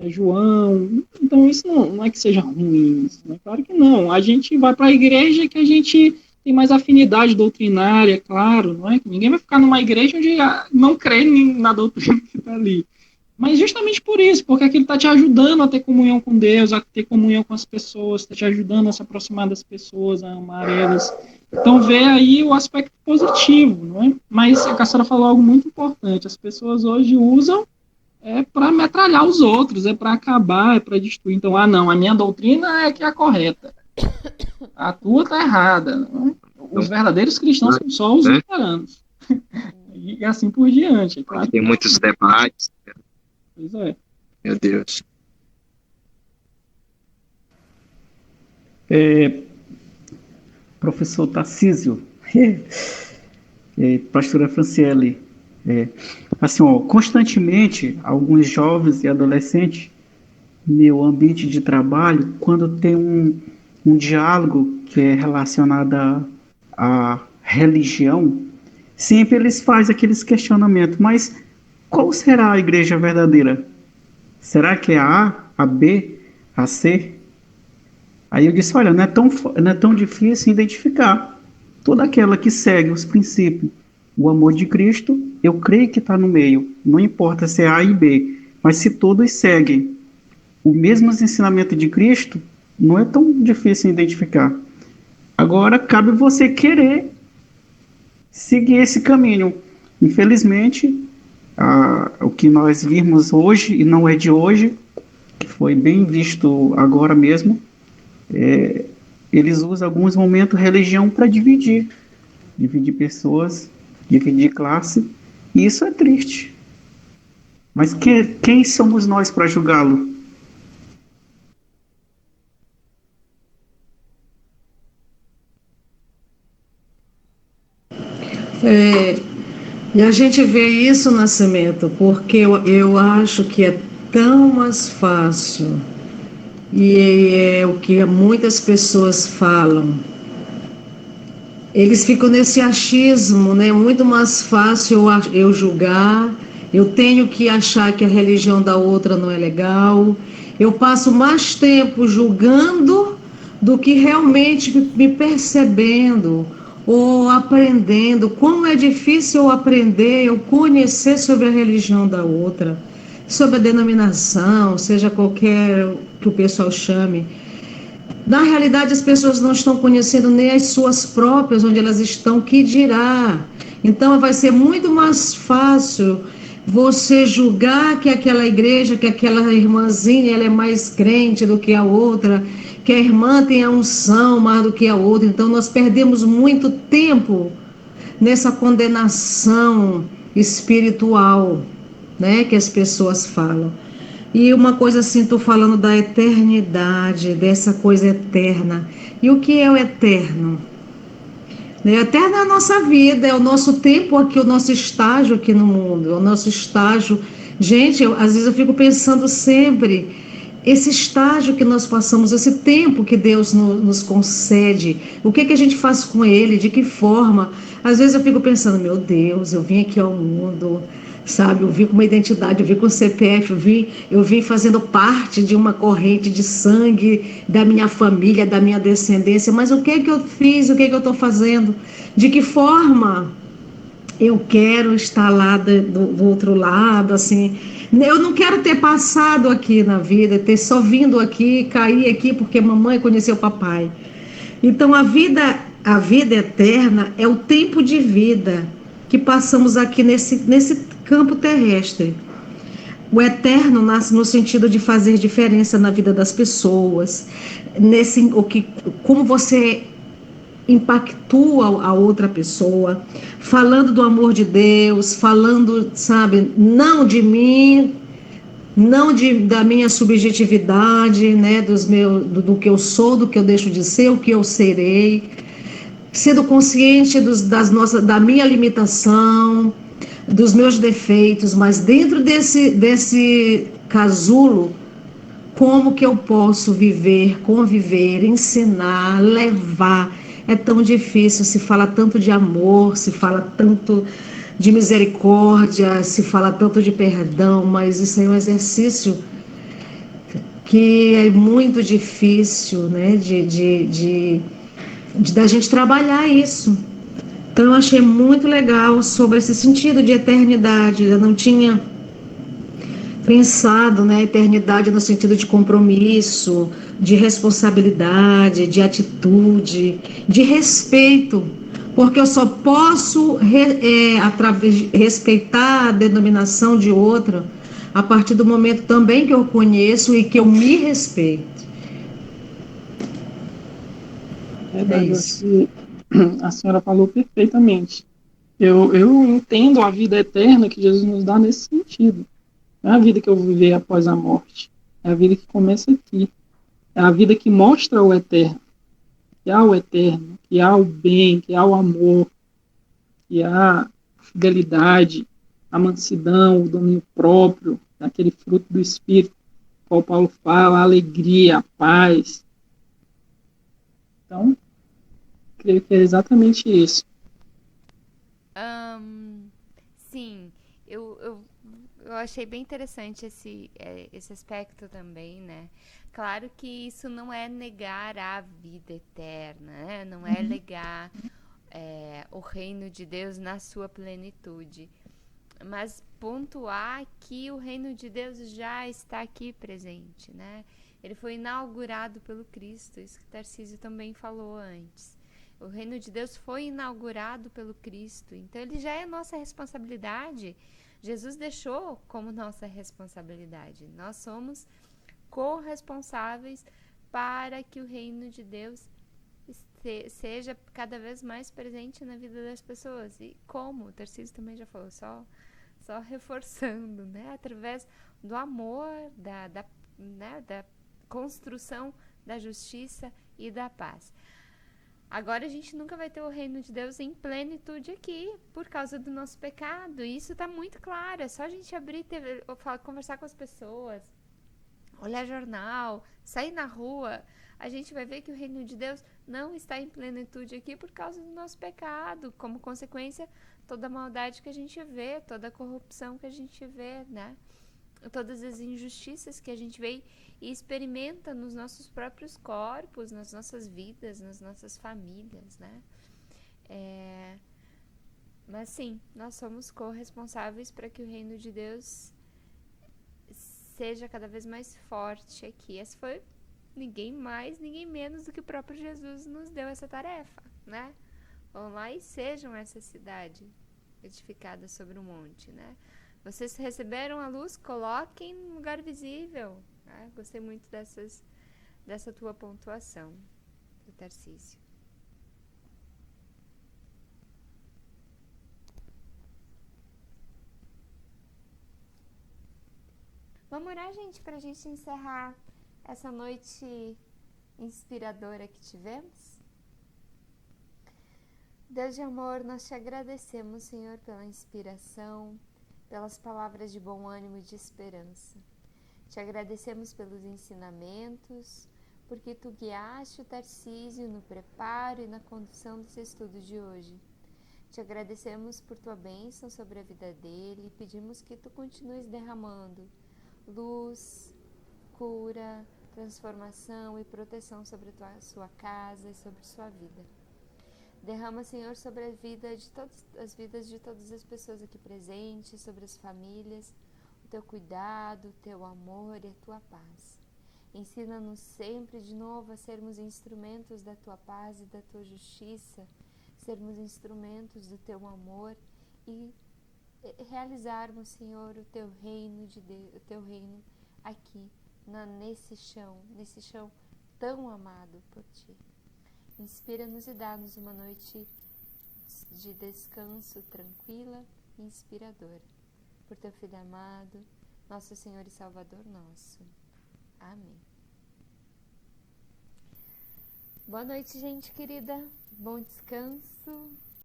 Speaker 2: João, então isso não é que seja ruim, né? Claro que não. A gente vai para a igreja que a gente tem mais afinidade doutrinária, claro, não é? Ninguém vai ficar numa igreja onde não crê na doutrina que está ali. Mas justamente por isso, porque aquilo está te ajudando a ter comunhão com Deus, a ter comunhão com as pessoas, está te ajudando a se aproximar das pessoas, a amar elas. Então vê aí o aspecto positivo, não é? Mas a senhora falou algo muito importante, as pessoas hoje usam para metralhar os outros, para acabar, para destruir. Então, não, a minha doutrina é que é a correta. A tua tá errada. Os verdadeiros cristãos são só os luteranos. E assim por diante. Claro.
Speaker 4: Tem muitos debates.
Speaker 2: Pois é.
Speaker 4: Meu Deus.
Speaker 5: Professor Tarcísio, pastora Franciele, assim, constantemente, alguns jovens e adolescentes, meu ambiente de trabalho, quando tem um diálogo que é relacionado à religião, sempre eles fazem aqueles questionamentos, mas qual será a igreja verdadeira? Será que é a A, a B, a C? Aí eu disse, olha, não é tão difícil identificar. Toda aquela que segue os princípios, o amor de Cristo, eu creio que está no meio. Não importa se é A e B, mas se todos seguem o mesmo ensinamento de Cristo, não é tão difícil identificar. Agora, cabe você querer seguir esse caminho. Infelizmente, o que nós vimos hoje, e não é de hoje, que foi bem visto agora mesmo, eles usam alguns momentos religião para dividir pessoas, dividir classe, e isso é triste. Mas quem somos nós para julgá-lo?
Speaker 1: E a gente vê isso, Nascimento, porque eu acho que é tão mais fácil, e é o que muitas pessoas falam. Eles ficam nesse achismo, né? Muito mais fácil eu julgar, Eu tenho que achar que a religião da outra não é legal. Eu passo mais tempo julgando do que realmente me percebendo ou aprendendo. Como é difícil eu aprender, eu conhecer sobre a religião da outra, sobre a denominação, seja qualquer que o pessoal chame. Na realidade, as pessoas não estão conhecendo nem as suas próprias, onde elas estão, que dirá. Então, vai ser muito mais fácil você julgar que aquela igreja, que aquela irmãzinha, ela é mais crente do que a outra, que a irmã tem a unção mais do que a outra. Então, nós perdemos muito tempo nessa condenação espiritual, né, que as pessoas falam. E uma coisa assim, estou falando da eternidade, dessa coisa eterna. E o que é o eterno? O eterno é a nossa vida, é o nosso tempo aqui, o nosso estágio aqui no mundo, é o nosso estágio. Gente, às vezes eu fico pensando sempre, esse estágio que nós passamos, esse tempo que Deus nos concede, o que a gente faz com ele, de que forma? Às vezes eu fico pensando, meu Deus, eu vim aqui ao mundo, sabe, eu vim com uma identidade, eu vim com CPF, eu vim fazendo parte de uma corrente de sangue da minha família, da minha descendência, mas o que eu fiz, o que eu estou fazendo? De que forma eu quero estar lá do outro lado, assim? Eu não quero ter passado aqui na vida, ter só vindo aqui, cair aqui porque mamãe conheceu papai. Então a vida eterna é o tempo de vida que passamos aqui nesse campo terrestre. O eterno nasce no sentido de fazer diferença na vida das pessoas, como você impactua a outra pessoa, falando do amor de Deus, falando, sabe, não de mim, não da minha subjetividade, né, do que eu sou, do que eu deixo de ser, o que eu serei, sendo consciente da minha limitação, dos meus defeitos, mas dentro desse casulo, como que eu posso viver, conviver, ensinar, levar? É tão difícil, se fala tanto de amor, se fala tanto de misericórdia, se fala tanto de perdão, mas isso aí é um exercício que é muito difícil, né, da gente trabalhar isso. Então eu achei muito legal sobre esse sentido de eternidade. Eu não tinha pensado, né, eternidade no sentido de compromisso, de responsabilidade, de atitude, de respeito, porque eu só posso respeitar a denominação de outra a partir do momento também que eu conheço e que eu me respeito.
Speaker 2: Verdade, a senhora falou perfeitamente. Eu entendo a vida eterna que Jesus nos dá nesse sentido. Não é a vida que eu vou viver após a morte. É a vida que começa aqui. É a vida que mostra o eterno. Que há o eterno, que há o bem, que há o amor, que há a fidelidade, a mansidão, o domínio próprio, aquele fruto do Espírito, qual Paulo fala, a alegria, a paz. Então, creio que é exatamente isso.
Speaker 3: Sim, eu achei bem interessante esse aspecto também, né? Claro que isso não é negar a vida eterna, né? Não é negar o reino de Deus na sua plenitude, mas pontuar que o reino de Deus já está aqui presente, né? Ele foi inaugurado pelo Cristo, isso que Tarcísio também falou antes. O reino de Deus foi inaugurado pelo Cristo, então ele já é nossa responsabilidade. Jesus deixou como nossa responsabilidade. Nós somos corresponsáveis para que o reino de Deus seja cada vez mais presente na vida das pessoas. E como o Tarcísio também já falou, só reforçando, né? Através do amor, da construção da justiça e da paz. Agora a gente nunca vai ter o reino de Deus em plenitude aqui, por causa do nosso pecado. E isso está muito claro. É só a gente abrir TV, conversar com as pessoas, olhar jornal, sair na rua. a gente vai ver que o reino de Deus não está em plenitude aqui por causa do nosso pecado, como consequência toda a maldade que a gente vê, toda a corrupção que a gente vê, né? Todas as injustiças que a gente vê e experimenta nos nossos próprios corpos, nas nossas vidas, nas nossas famílias, né? Mas sim, nós somos corresponsáveis para que o reino de Deus seja cada vez mais forte aqui. Esse foi ninguém mais, ninguém menos do que o próprio Jesus nos deu essa tarefa, né? Vão lá e sejam essa cidade edificada sobre um monte, né? Vocês receberam a luz, coloquem no lugar visível, né? Gostei muito dessa tua pontuação, do Tarcísio. Vamos orar, gente, pra gente encerrar essa noite inspiradora que tivemos? Deus de amor, nós te agradecemos, Senhor, pela inspiração, pelas palavras de bom ânimo e de esperança. Te agradecemos pelos ensinamentos, porque tu guiaste o Tarcísio no preparo e na condução desse estudo de hoje. Te agradecemos por tua bênção sobre a vida dele e pedimos que tu continues derramando luz, cura, transformação e proteção sobre a sua casa e sobre sua vida. Derrama, Senhor, sobre a vida de as vidas de todas as pessoas aqui presentes, sobre as famílias, o teu cuidado, o teu amor e a tua paz. Ensina-nos sempre de novo a sermos instrumentos da tua paz e da tua justiça, sermos instrumentos do teu amor e realizarmos, Senhor, o teu reino o teu reino aqui, nesse chão tão amado por ti. Inspira-nos e dá-nos uma noite de descanso tranquila e inspiradora. Por teu Filho amado, nosso Senhor e Salvador nosso. Amém. Boa noite, gente querida. Bom descanso.